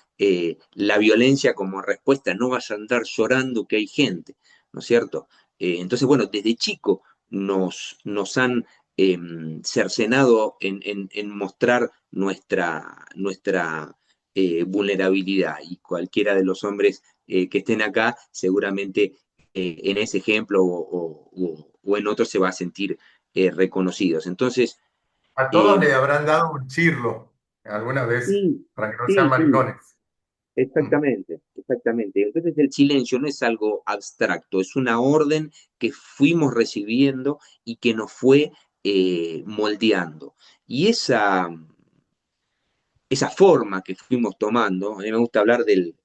la violencia como respuesta, no vas a andar llorando que hay gente, ¿no es cierto? Entonces, bueno, desde chico nos han eh, cercenado en mostrar nuestra vulnerabilidad y cualquiera de los hombres que estén acá seguramente en ese ejemplo o en otro se va a sentir reconocidos. Entonces, A todos eh, le habrán dado un chirlo alguna vez sí, para que no sean sí, sí, maricones. Mm. exactamente, exactamente. Entonces el silencio no es algo abstracto, es una orden que fuimos recibiendo y que nos fue moldeando. Y esa forma que fuimos tomando, a mí me gusta hablar del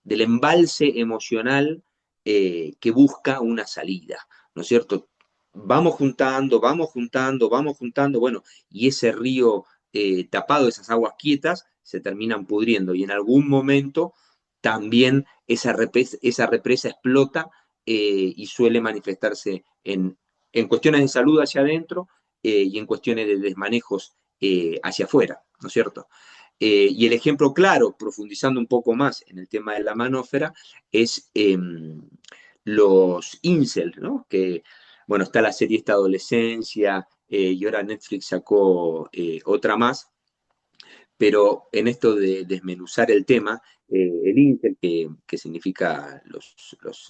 embalse emocional que busca una salida, ¿no es cierto? Vamos juntando, vamos juntando, vamos juntando, bueno, y ese río tapado, esas aguas quietas, se terminan pudriendo y en algún momento también esa represa explota y suele manifestarse en cuestiones de salud hacia adentro y en cuestiones de desmanejos hacia afuera, ¿no es cierto? Y el ejemplo claro, profundizando un poco más en el tema de la manósfera, es los incel, ¿no? Que, bueno, está la serie esta Adolescencia, y ahora Netflix sacó otra más, pero en esto de desmenuzar el tema, el incel, que significa los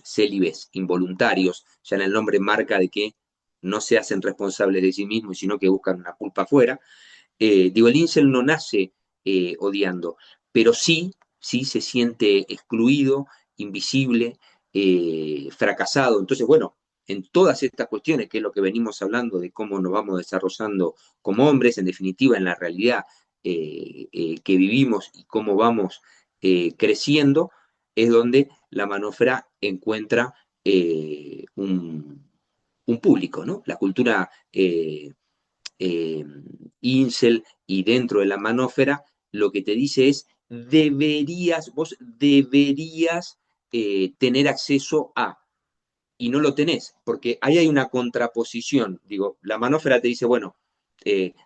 célibes involuntarios, ya en el nombre marca de que no se hacen responsables de sí mismos, sino que buscan una culpa afuera. Digo, el incel no nace odiando, pero sí se siente excluido, invisible, fracasado. Entonces, bueno, en todas estas cuestiones, que es lo que venimos hablando de cómo nos vamos desarrollando como hombres, en definitiva, en la realidad que vivimos y cómo vamos creciendo, es donde la manósfera encuentra un público, ¿no? La cultura eh, incel y dentro de la manósfera, lo que te dice es, vos deberías tener acceso a, y no lo tenés, porque ahí hay una contraposición. Digo, la manósfera te dice, bueno,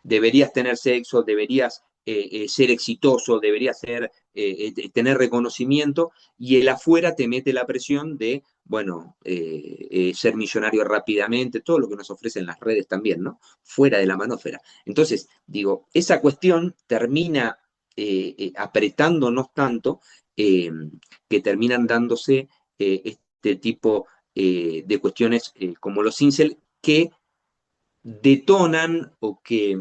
deberías tener sexo, deberías ser exitoso, deberías tener reconocimiento, y el afuera te mete la presión de, bueno, ser millonario rápidamente, todo lo que nos ofrecen las redes también, ¿no? Fuera de la manósfera. Entonces, digo, esa cuestión termina apretándonos tanto que terminan dándose este tipo de cuestiones como los incel que detonan o que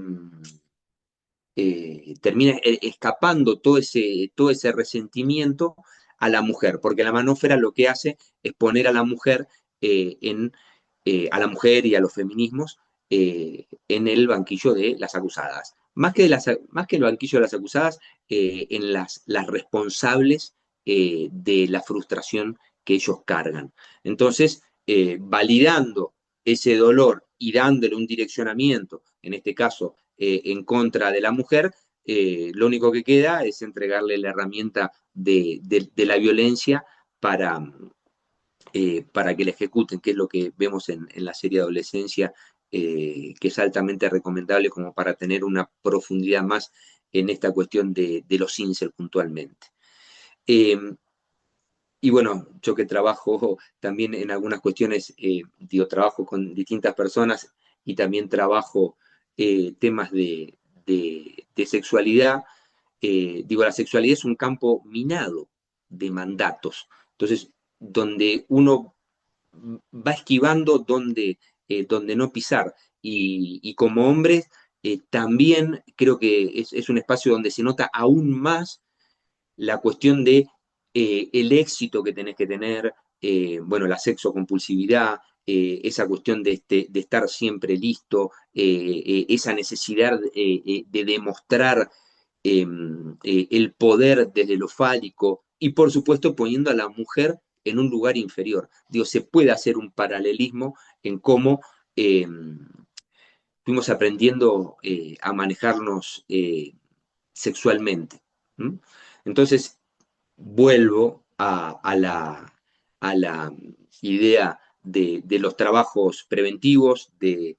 termina escapando todo ese resentimiento a la mujer, porque la manósfera lo que hace es poner a la mujer a la mujer y a los feminismos en el banquillo de las acusadas. Más que el banquillo de las acusadas, en las responsables de la frustración que ellos cargan. Entonces, validando ese dolor y dándole un direccionamiento, en este caso en contra de la mujer, lo único que queda es entregarle la herramienta de la violencia para que la ejecuten, que es lo que vemos en la serie Adolescencia que es altamente recomendable como para tener una profundidad más en esta cuestión de los incel puntualmente. Eh, y bueno, yo que trabajo también en algunas cuestiones, digo, trabajo con distintas personas y también trabajo temas de sexualidad. Digo, la sexualidad es un campo minado de mandatos. Entonces, donde uno va esquivando donde no pisar. Y como hombres, también creo que es un espacio donde se nota aún más la cuestión de el éxito que tenés que tener, bueno, la sexocompulsividad, esa cuestión de estar siempre listo, esa necesidad de demostrar el poder desde lo fálico y por supuesto poniendo a la mujer en un lugar inferior. Digo, se puede hacer un paralelismo en cómo fuimos aprendiendo a manejarnos sexualmente. ¿M? Entonces, vuelvo a la idea de los trabajos preventivos, de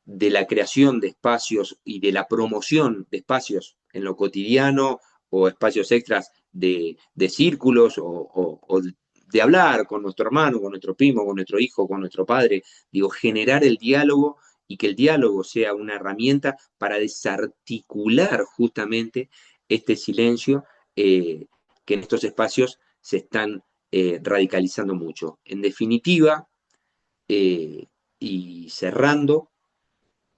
la creación de espacios y de la promoción de espacios en lo cotidiano o espacios extras de círculos o de hablar con nuestro hermano, con nuestro primo, con nuestro hijo, con nuestro padre. Digo, generar el diálogo y que el diálogo sea una herramienta para desarticular justamente este silencio que en estos espacios se están radicalizando mucho. En definitiva, eh, y cerrando,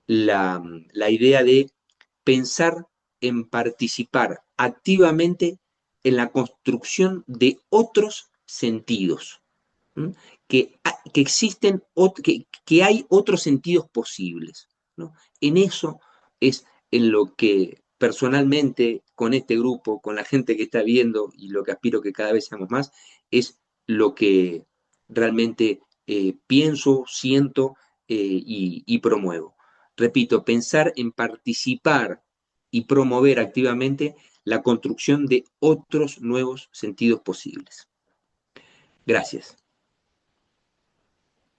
la idea de pensar en participar activamente en la construcción de otros sentidos, ¿m? Que existen, que hay otros sentidos posibles, ¿no? En eso es en lo que personalmente con este grupo, con la gente que está viendo y lo que aspiro que cada vez seamos más, es lo que realmente pienso, siento y promuevo. Repito, pensar en participar y promover activamente la construcción de otros nuevos sentidos posibles. Gracias.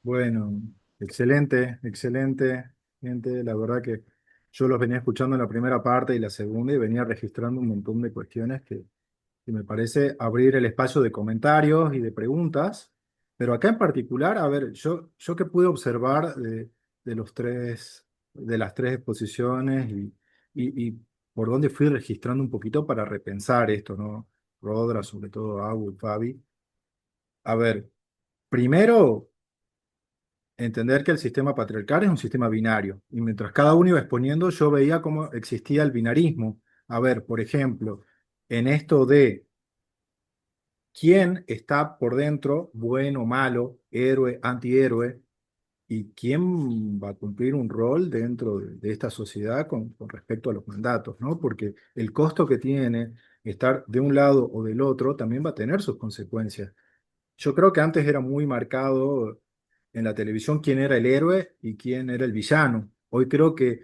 Bueno, excelente, excelente, gente. La verdad que yo los venía escuchando en la primera parte y la segunda y venía registrando un montón de cuestiones que me parece abrir el espacio de comentarios y de preguntas. Pero acá en particular, a ver, yo que pude observar de los tres, de las tres exposiciones y por dónde fui registrando un poquito para repensar esto, ¿no? Rodra, sobre todo Abu y Fabi. A ver, primero entender que el sistema patriarcal es un sistema binario. Y mientras cada uno iba exponiendo, yo veía cómo existía el binarismo. A ver, por ejemplo, en esto de quién está por dentro, bueno, malo, héroe, antihéroe, y quién va a cumplir un rol dentro de esta sociedad con respecto a los mandatos, ¿no? Porque el costo que tiene estar de un lado o del otro también va a tener sus consecuencias. Yo creo que antes era muy marcado en la televisión quién era el héroe y quién era el villano. Hoy creo que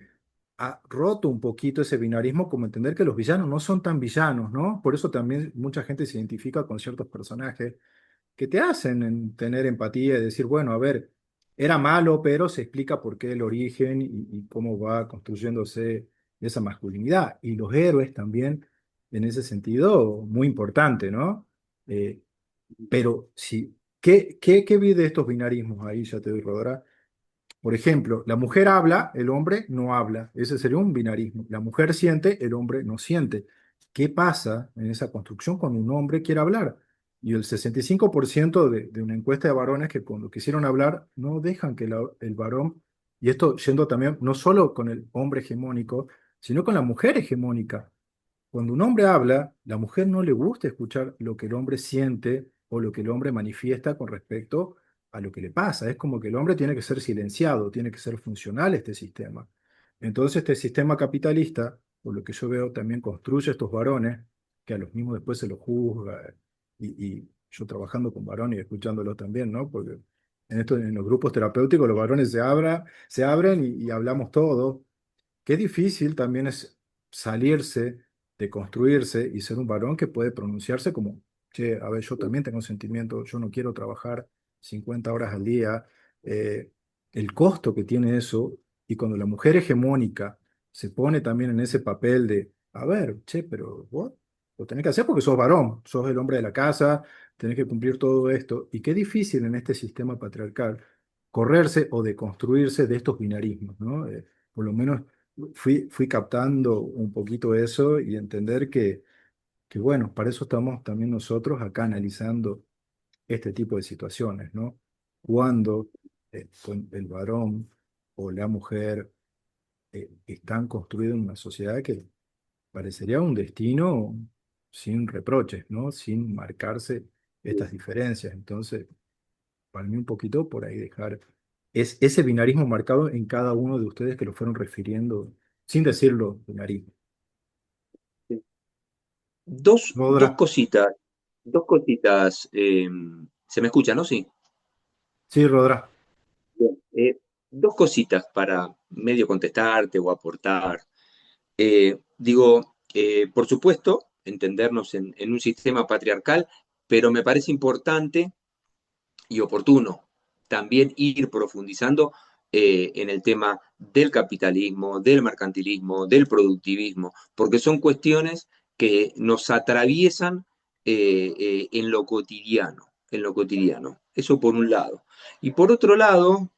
ha roto un poquito ese binarismo, como entender que los villanos no son tan villanos, ¿no? Por eso también mucha gente se identifica con ciertos personajes que te hacen tener empatía y decir, bueno, a ver, era malo, pero se explica por qué el origen y cómo va construyéndose esa masculinidad. Y los héroes también, en ese sentido, muy importante, ¿no? Eh, pero sí, ¿qué vi de estos binarismos? Ahí ya te doy, Rodra. Por ejemplo, la mujer habla, el hombre no habla. Ese sería un binarismo. La mujer siente, el hombre no siente. ¿Qué pasa en esa construcción cuando un hombre quiere hablar? Y el 65% de una encuesta de varones que cuando quisieron hablar no dejan que el varón, y esto yendo también no solo con el hombre hegemónico, sino con la mujer hegemónica. Cuando un hombre habla, la mujer no le gusta escuchar lo que el hombre siente o lo que el hombre manifiesta con respecto a lo que le pasa. Es como que el hombre tiene que ser silenciado, tiene que ser funcional este sistema. Entonces, este sistema capitalista, por lo que yo veo, también construye estos varones, que a los mismos después se los juzga, y yo trabajando con varones y escuchándolos también, ¿no? Porque en los grupos terapéuticos los varones se abren y hablamos todo. Qué difícil también es salirse de construirse y ser un varón que puede pronunciarse como, che, a ver, yo también tengo sentimientos, yo no quiero trabajar 50 horas al día. Eh, el costo que tiene eso Y cuando la mujer hegemónica se pone también en ese papel de, a ver, che, pero vos lo tenés que hacer porque sos varón, sos el hombre de la casa, tenés que cumplir todo esto. Y qué difícil en este sistema patriarcal correrse o deconstruirse de estos binarismos, ¿no? Por lo menos fui captando un poquito eso y entender que, bueno, para eso estamos también nosotros acá analizando este tipo de situaciones, ¿no? Cuando con el varón o la mujer están construidos en una sociedad que parecería un destino sin reproches, ¿no? Sin marcarse estas diferencias. Entonces, para mí un poquito por ahí dejar ese binarismo marcado en cada uno de ustedes que lo fueron refiriendo, sin decirlo binarismo. Dos Rodra, cositas, dos cositas. ¿Se me escucha, no? Sí. sí, Rodra. Bien. Dos cositas para medio contestarte o aportar. Por supuesto, entendernos en un sistema patriarcal, pero me parece importante y oportuno también ir profundizando en el tema del capitalismo, del mercantilismo, del productivismo, porque son cuestiones que nos atraviesan en lo cotidiano, en lo cotidiano. Eso por un lado. Y por otro lado,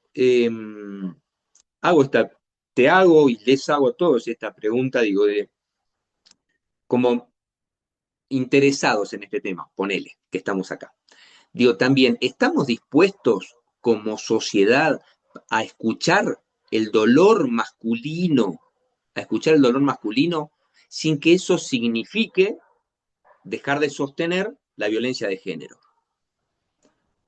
hago esta, te hago y les hago a todos esta pregunta, digo, de como interesados en este tema, ponele, que estamos acá. Digo, también, ¿estamos dispuestos como sociedad a escuchar el dolor masculino, a escuchar el dolor masculino sin que eso signifique dejar de sostener la violencia de género?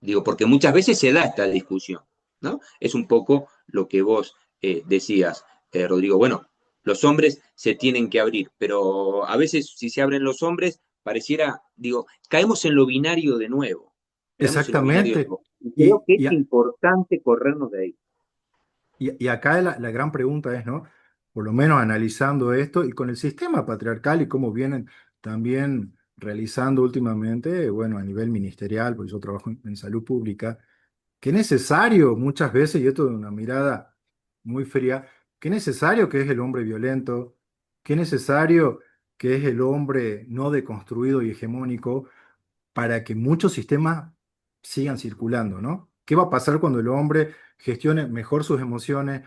Digo, porque muchas veces se da esta discusión, ¿no? Es un poco lo que vos decías, Rodrigo. Bueno, los hombres se tienen que abrir, pero a veces si se abren los hombres, pareciera, digo, caemos en lo binario de nuevo. Caemos en lo binario de Exactamente. nuevo. Y creo Y, que es y, importante corrernos de ahí. y acá la gran pregunta es, ¿no? Por lo menos analizando esto y con el sistema patriarcal y cómo vienen también realizando últimamente, bueno, a nivel ministerial, porque yo trabajo en salud pública, que es necesario muchas veces, y esto de una mirada muy fría, que es necesario que es el hombre violento, que es necesario que es el hombre no deconstruido y hegemónico para que muchos sistemas sigan circulando, ¿no? ¿Qué va a pasar cuando el hombre gestione mejor sus emociones,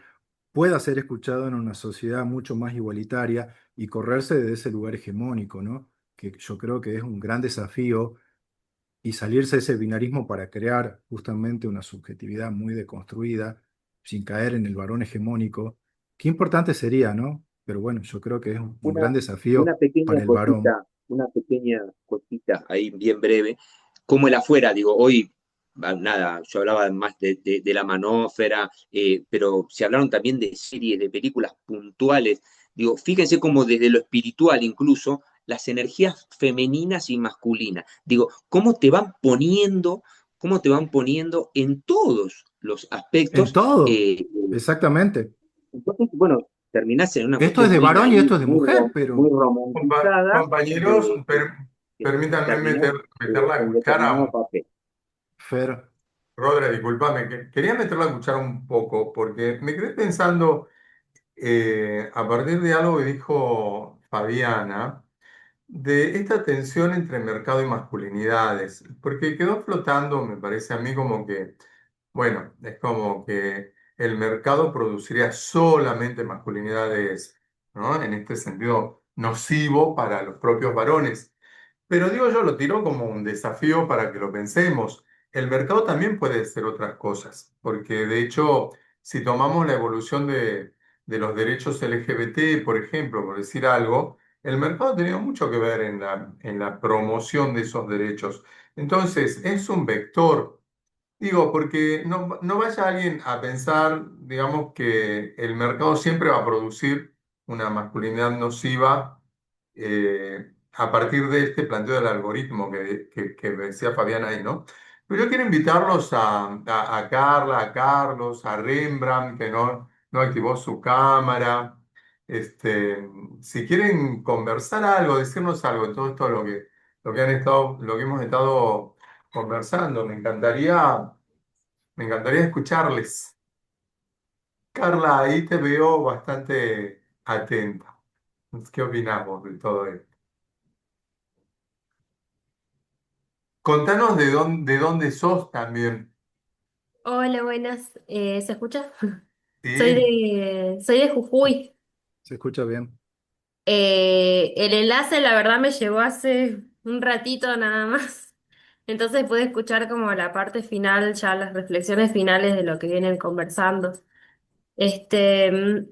pueda ser escuchado en una sociedad mucho más igualitaria y correrse de ese lugar hegemónico, ¿no? Que yo creo que es un gran desafío y salirse de ese binarismo para crear justamente una subjetividad muy deconstruida, sin caer en el varón hegemónico. Qué importante sería, ¿no? Pero bueno, yo creo que es un Una, gran desafío para el varón. una pequeña cosita ahí bien breve, como el afuera, digo, hoy, nada, yo hablaba más de la manósfera, pero se hablaron también de series, de películas puntuales, digo, fíjense como desde lo espiritual incluso, las energías femeninas y masculinas, digo, cómo te van poniendo en todos los En aspectos. todo, exactamente. Entonces, bueno, terminás en una Esto es cuestión de muy varón y esto naif, es de mujer, muy pero romantizada Compañeros, de, que permítanme terminás meter la en determinado cuchara. papel. Fer, Rodri, discúlpame, que quería meter la cuchara un poco porque me quedé pensando a partir de algo que dijo Fabiana, de esta tensión entre mercado y masculinidades, porque quedó flotando, me parece a mí como que, bueno, es como que el mercado produciría solamente masculinidades, ¿no? En este sentido, nocivo para los propios varones. Pero digo yo, lo tiro como un desafío para que lo pensemos. El mercado también puede ser otras cosas, porque de hecho, si tomamos la evolución de los derechos LGBT, por ejemplo, por decir algo, el mercado ha tenido mucho que ver en la promoción de esos derechos. Entonces, es un vector. Digo, porque no vaya alguien a pensar, digamos, que el mercado siempre va a producir una masculinidad nociva a partir de este planteo del algoritmo que decía Fabián ahí, ¿no? Pero yo quiero invitarlos a Carla, a Carlos, a Rembrandt, que no activó su cámara. Este, si quieren conversar algo, decirnos algo de todo esto, lo que han estado, lo que hemos estado conversando. Me encantaría escucharles. Carla, ahí te veo bastante atenta. ¿Qué opinás vos de todo esto? Contanos de dónde sos también. Hola, buenas. ¿Se escucha? Sí, Soy de Jujuy. ¿Se escucha bien? El enlace, la verdad, me llegó hace un ratito nada más. Entonces pude escuchar como la parte final, ya las reflexiones finales de lo que vienen conversando. Este, mm,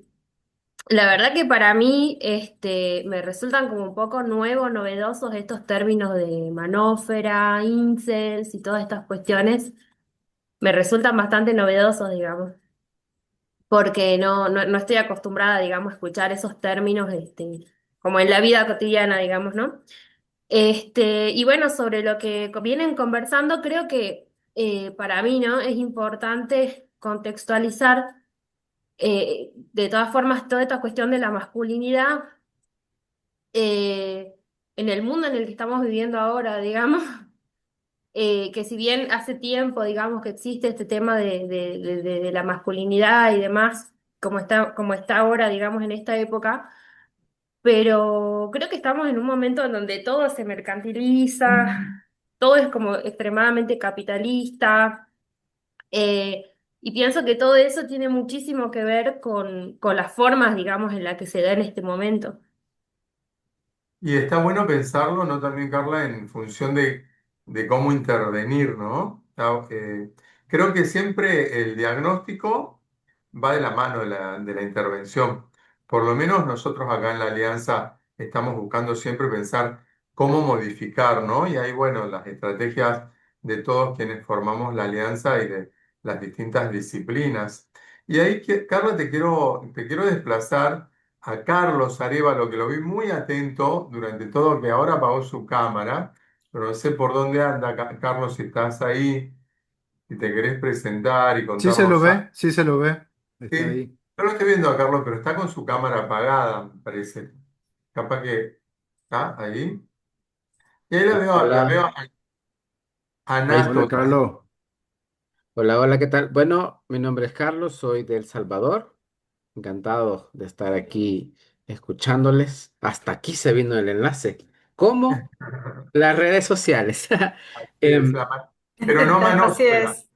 la verdad que para mí, me resultan como un poco nuevos, novedosos estos términos de manósfera, incels y todas estas cuestiones. Me resultan bastante novedosos, digamos. Porque no estoy acostumbrada, digamos, a escuchar esos términos, como en la vida cotidiana, digamos, ¿no? Y bueno, sobre lo que vienen conversando, creo que para mí, ¿no? Es importante contextualizar, de todas formas, toda esta cuestión de la masculinidad eh, en el mundo en el que estamos viviendo ahora, digamos. Que si bien hace tiempo, digamos, que existe este tema de la masculinidad y demás, como está ahora, digamos, en esta época, pero creo que estamos en un momento en donde todo se mercantiliza, todo es como extremadamente capitalista, y pienso que todo eso tiene muchísimo que ver con las formas, digamos, en las que se da en este momento. y está bueno pensarlo, ¿no? También, Carla, en función de cómo intervenir, ¿no? Creo que siempre el diagnóstico va de la mano de la intervención. Por lo menos nosotros acá en la Alianza estamos buscando siempre pensar cómo modificar, ¿no? Y ahí, bueno, las estrategias de todos quienes formamos la Alianza y de las distintas disciplinas. Y ahí, Carla, te quiero desplazar a Carlos Arévalo, que lo vi muy atento durante todo, que ahora apagó su cámara, pero no sé por dónde anda, Carlos, si estás ahí, si te querés presentar y Sí se lo contarnos algo. ve, sí se lo ve. Está Sí, ahí. yo lo estoy viendo a Carlos, pero está con su cámara apagada, me parece. Capaz que está ahí. Y ahí la Hola, veo a ahí, Hola, Nato también. Carlos. hola, ¿qué tal? Bueno, mi nombre es Carlos, soy de El Salvador. Encantado de estar aquí escuchándoles. Hasta aquí se vino el enlace. ¿Cómo? Las redes sociales. Así es, Em, pero no Así manósfera. es.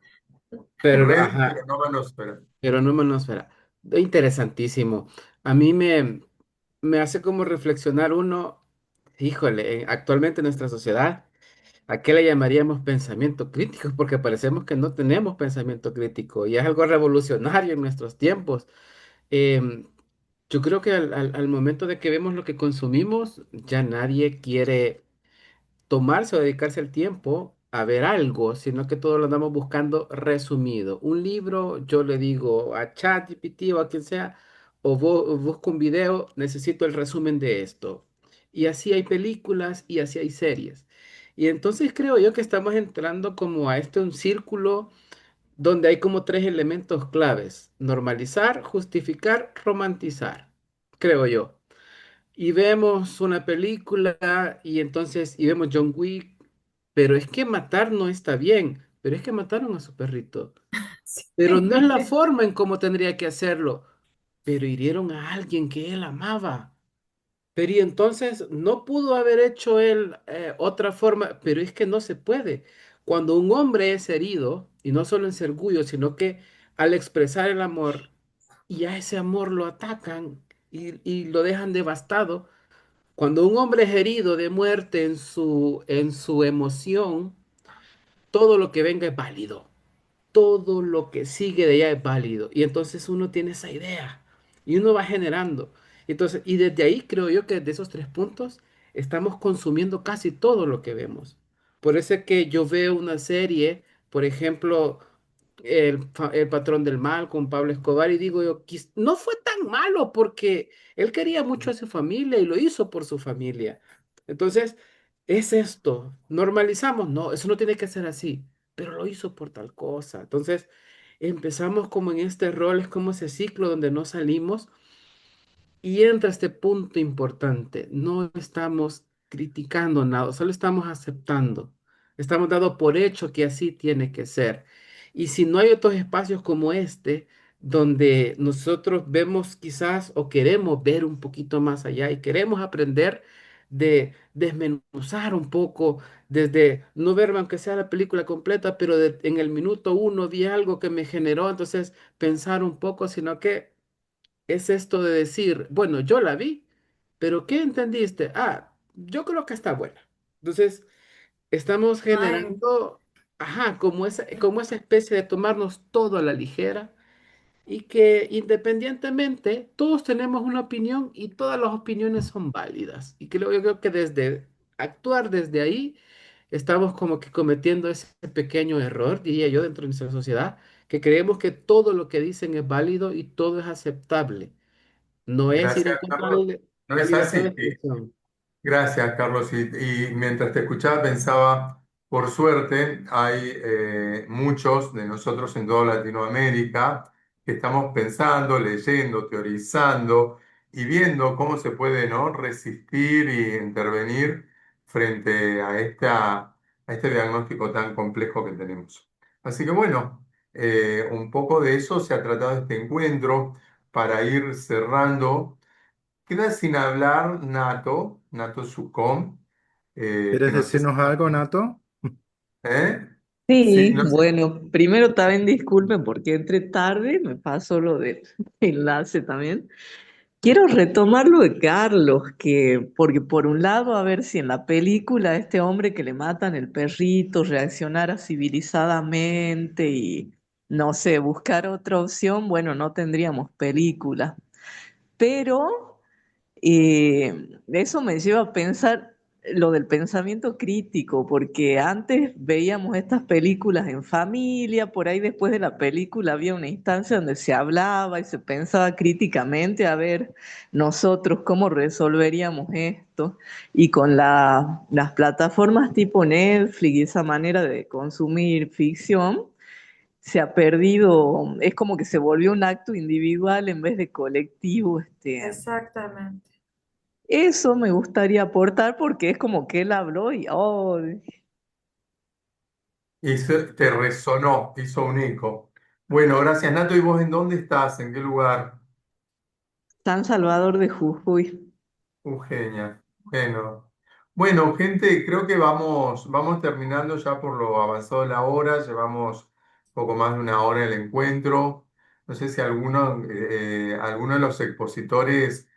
pero, Redes, ajá, pero no manósfera. pero no manosfera. Interesantísimo. A mí me hace como reflexionar uno, híjole, actualmente en nuestra sociedad. ¿A qué le llamaríamos pensamiento crítico? Porque parecemos que no tenemos pensamiento crítico y es algo revolucionario en nuestros tiempos. Em, yo creo que al momento de que vemos lo que consumimos, ya nadie quiere tomarse o dedicarse el tiempo a ver algo, sino que todo lo andamos buscando resumido. Un libro, yo le digo a ChatGPT o a quien sea, o busco un video, necesito el resumen de esto. Y así hay películas y así hay series. Y entonces creo yo que estamos entrando como a un círculo donde hay como tres elementos claves: normalizar, justificar, romantizar, creo yo. Y vemos una película y vemos John Wick, pero es que matar no está bien, pero es que mataron a su perrito, pero no es la Sí. forma en cómo tendría que hacerlo, pero hirieron a alguien que él amaba. Pero y entonces no pudo haber hecho él otra forma, pero es que no se puede. Cuando un hombre es herido, y no solo en ser orgullo, sino que al expresar el amor, y a ese amor lo atacan y lo dejan devastado. Cuando un hombre es herido de muerte en su emoción, todo lo que venga es válido. Todo lo que sigue de allá es válido. Y entonces uno tiene esa idea y uno va generando. Entonces, y desde ahí creo yo que desde esos tres puntos estamos consumiendo casi todo lo que vemos. Por eso es que yo veo una serie, por ejemplo, el patrón del mal con Pablo Escobar y digo yo, no fue tan malo porque él quería mucho a su familia y lo hizo por su familia. Entonces, es esto, normalizamos, no, eso no tiene que ser así, pero lo hizo por tal cosa. Entonces, empezamos como en este rol, es como ese ciclo donde no salimos y entra este punto importante. No estamos criticando nada, solo estamos aceptando. Estamos dando por hecho que así tiene que ser. Y si no hay otros espacios como este, donde nosotros vemos quizás o queremos ver un poquito más allá y queremos aprender de desmenuzar un poco, desde no verme aunque sea la película completa, pero en el minuto uno vi algo que me generó, entonces pensar un poco, sino que es esto de decir, bueno, yo la vi, pero ¿qué entendiste? Ah, yo creo que está buena. Entonces, estamos No hay, generando, ajá, como esa especie de tomarnos todo a la ligera y que independientemente todos tenemos una opinión y todas las opiniones son válidas. Y yo creo que desde actuar desde ahí estamos como que cometiendo ese pequeño error, diría yo, dentro de nuestra sociedad, que creemos que todo lo que dicen es válido y todo es aceptable. No es ir Gracias, en contra Carlos. de No la es libertad de así. expresión. Gracias, Carlos. Y mientras te escuchaba pensaba, por suerte, hay muchos de nosotros en toda Latinoamérica que estamos pensando, leyendo, teorizando y viendo cómo se puede, ¿no?, resistir y intervenir frente a a este diagnóstico tan complejo que tenemos. Así que bueno, un poco de eso se ha tratado este encuentro para ir cerrando. Queda sin hablar Nato Sucón, que ¿Quieres no sé si... decirnos algo, Nato? ¿Eh? Sí, Sí, no sé. bueno, primero también disculpen porque entré tarde, me pasó lo del enlace también. Quiero retomar lo de Carlos, que, porque por un lado, a ver si en la película este hombre que le matan el perrito reaccionara civilizadamente y, no sé, buscar otra opción, bueno, no tendríamos película. Pero eso me lleva a pensar lo del pensamiento crítico, porque antes veíamos estas películas en familia, por ahí después de la película había una instancia donde se hablaba y se pensaba críticamente a ver nosotros cómo resolveríamos esto. Y con las plataformas tipo Netflix y esa manera de consumir ficción, se ha perdido, es como que se volvió un acto individual en vez de colectivo, exactamente. eso me gustaría aportar porque es como que él habló y oh, Te resonó, hizo un eco. Bueno, gracias, Nato. ¿Y vos en dónde estás? ¿En qué lugar? San Salvador de Jujuy. Eugenia. Bueno. Bueno, gente, creo que vamos terminando ya por lo avanzado de la hora. Llevamos poco más de una hora el encuentro. No sé si alguno de los expositores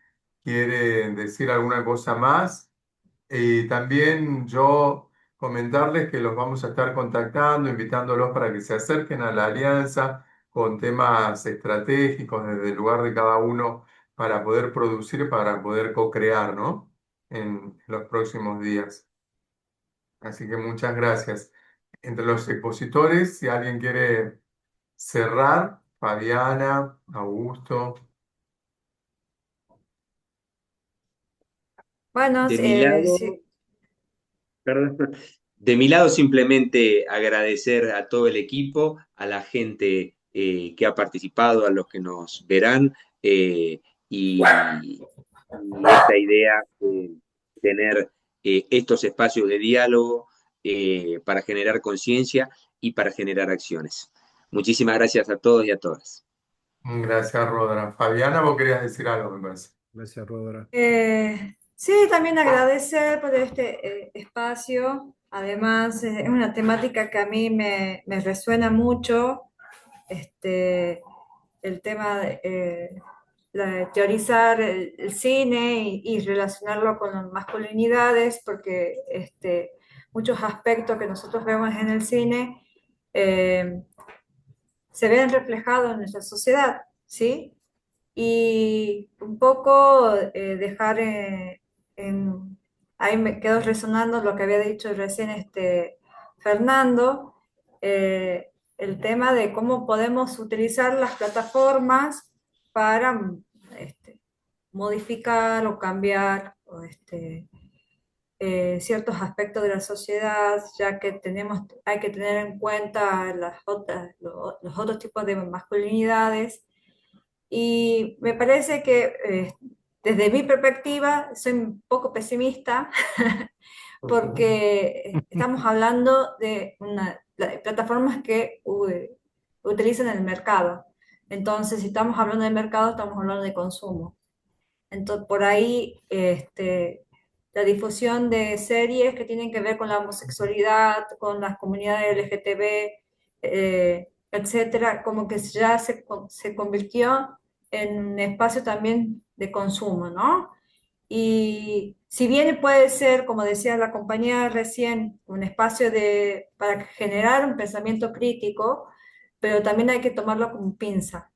quiere decir alguna cosa más. Y también yo comentarles que los vamos a estar contactando, invitándolos para que se acerquen a la alianza con temas estratégicos desde el lugar de cada uno para poder producir, para poder co-crear, ¿no? En los próximos días. Así que muchas gracias. Entre los expositores, si alguien quiere cerrar, Fabiana, Augusto. Bueno, De mi lado, sí, perdón, de mi lado simplemente agradecer a todo el equipo, a la gente que ha participado, a los que nos verán y, y esta idea de tener estos espacios de diálogo para generar conciencia y para generar acciones. Muchísimas gracias a todos y a todas. Gracias, Rodra. Fabiana, vos querías decir algo, me parece. Gracias, Rodra. sí, también agradecer por este espacio. Además, es una temática que a mí me resuena mucho, este, el tema de teorizar el cine y relacionarlo con las masculinidades, porque muchos aspectos que nosotros vemos en el cine eh, se ven reflejados en nuestra sociedad, ¿sí? Y un poco dejar ahí me quedó resonando lo que había dicho recién Fernando, el tema de cómo podemos utilizar las plataformas para modificar o cambiar ciertos aspectos de la sociedad, ya que hay que tener en cuenta los otros tipos de masculinidades y me parece que desde mi perspectiva soy un poco pesimista porque estamos hablando de plataformas que utilizan el mercado. Entonces, si estamos hablando de mercado, estamos hablando de consumo. Entonces, por ahí, la difusión de series que tienen que ver con la homosexualidad, con las comunidades LGTB, etcétera, como que ya se convirtió en un espacio también de consumo, ¿no? Y si bien puede ser, como decía la compañera recién, un espacio para generar un pensamiento crítico, pero también hay que tomarlo con pinza,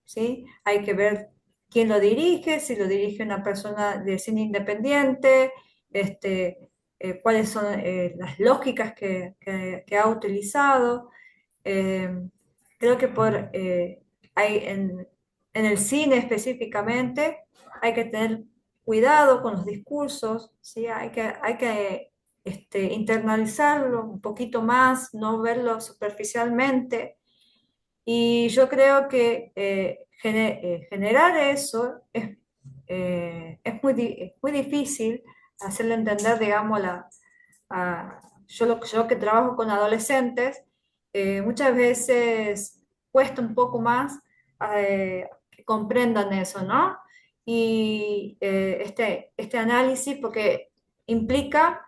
¿sí? Hay que ver quién lo dirige, si lo dirige una persona de cine independiente, cuáles son las lógicas que ha utilizado. Eh, Creo que en el cine específicamente hay que tener cuidado con los discursos, ¿sí? Hay que internalizarlo un poquito más, no verlo superficialmente. Y yo creo que generar eso es muy difícil hacerle entender, digamos, yo que trabajo con adolescentes, muchas veces cuesta un poco más que comprendan eso, ¿no? Y este análisis, porque implica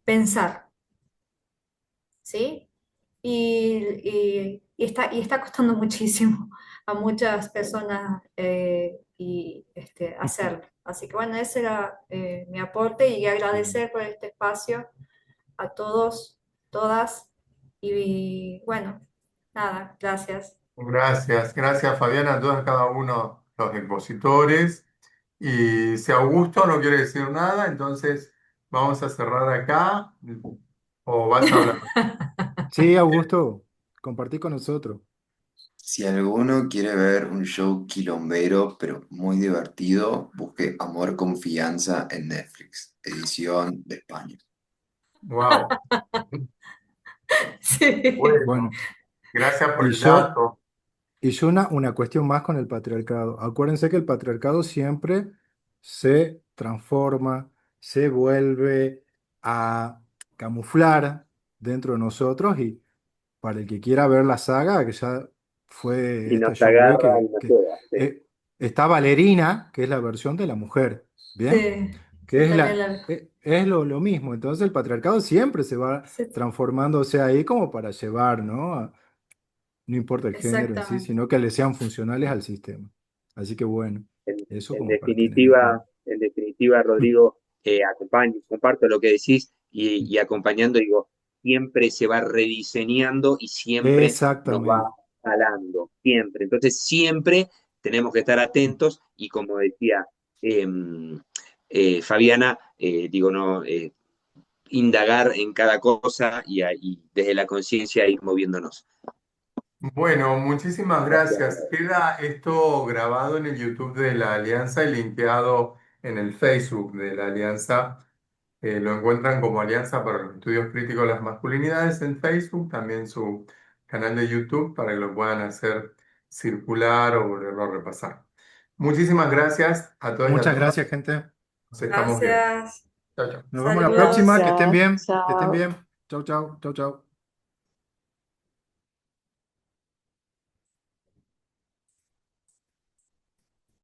pensar, ¿sí? Y está costando muchísimo a muchas personas hacerlo. Así que bueno, ese era mi aporte y agradecer por este espacio a todos, todas y bueno, nada, gracias. Gracias, gracias Fabiana, a todos cada uno los expositores. Y si Augusto no quiere decir nada, entonces vamos a cerrar acá. ¿O vas a hablar? Sí, Augusto, compartí con nosotros. Si alguno quiere ver un show quilombero, pero muy divertido, busque Amor Confianza en Netflix, edición de España. Wow. Sí. Bueno, Bueno, gracias por y el yo, dato. y yo una cuestión más con el patriarcado. Acuérdense que el patriarcado siempre se transforma, se vuelve a camuflar dentro de nosotros y para el que quiera ver la saga, que ya fue Y esta nos John Grey, agarra y nos lleva. Sí. está Valerina, que es la versión de la mujer, ¿bien? Sí, Que sí, es, también la... es lo mismo. Entonces el patriarcado siempre se va sí, transformándose ahí como para llevar, ¿no? No importa el género en sí, exactamente. sino que le sean funcionales al sistema. Así que bueno, En, eso en como para tener en definitiva, cuenta. en definitiva, Rodrigo, comparto lo que decís y acompañando, digo, siempre se va rediseñando y siempre nos va Exactamente. jalando, siempre. Entonces, siempre tenemos que estar atentos y como decía Fabiana, digo, no, indagar en cada cosa y desde la conciencia ir moviéndonos. Bueno, muchísimas gracias. Queda esto grabado en el YouTube de la Alianza y linkeado en el Facebook de la Alianza. Lo encuentran como Alianza para los Estudios Críticos de las Masculinidades en Facebook, también su canal de YouTube para que lo puedan hacer circular o volverlo a repasar. Muchísimas gracias a todos y a Muchas todas. gracias, gente. Nos estamos viendo. Gracias. Chao, chao. Nos vemos la Saludos. próxima. Que estén Gracias, bien. Que estén chao. bien. Chau, chau. Chau, chau.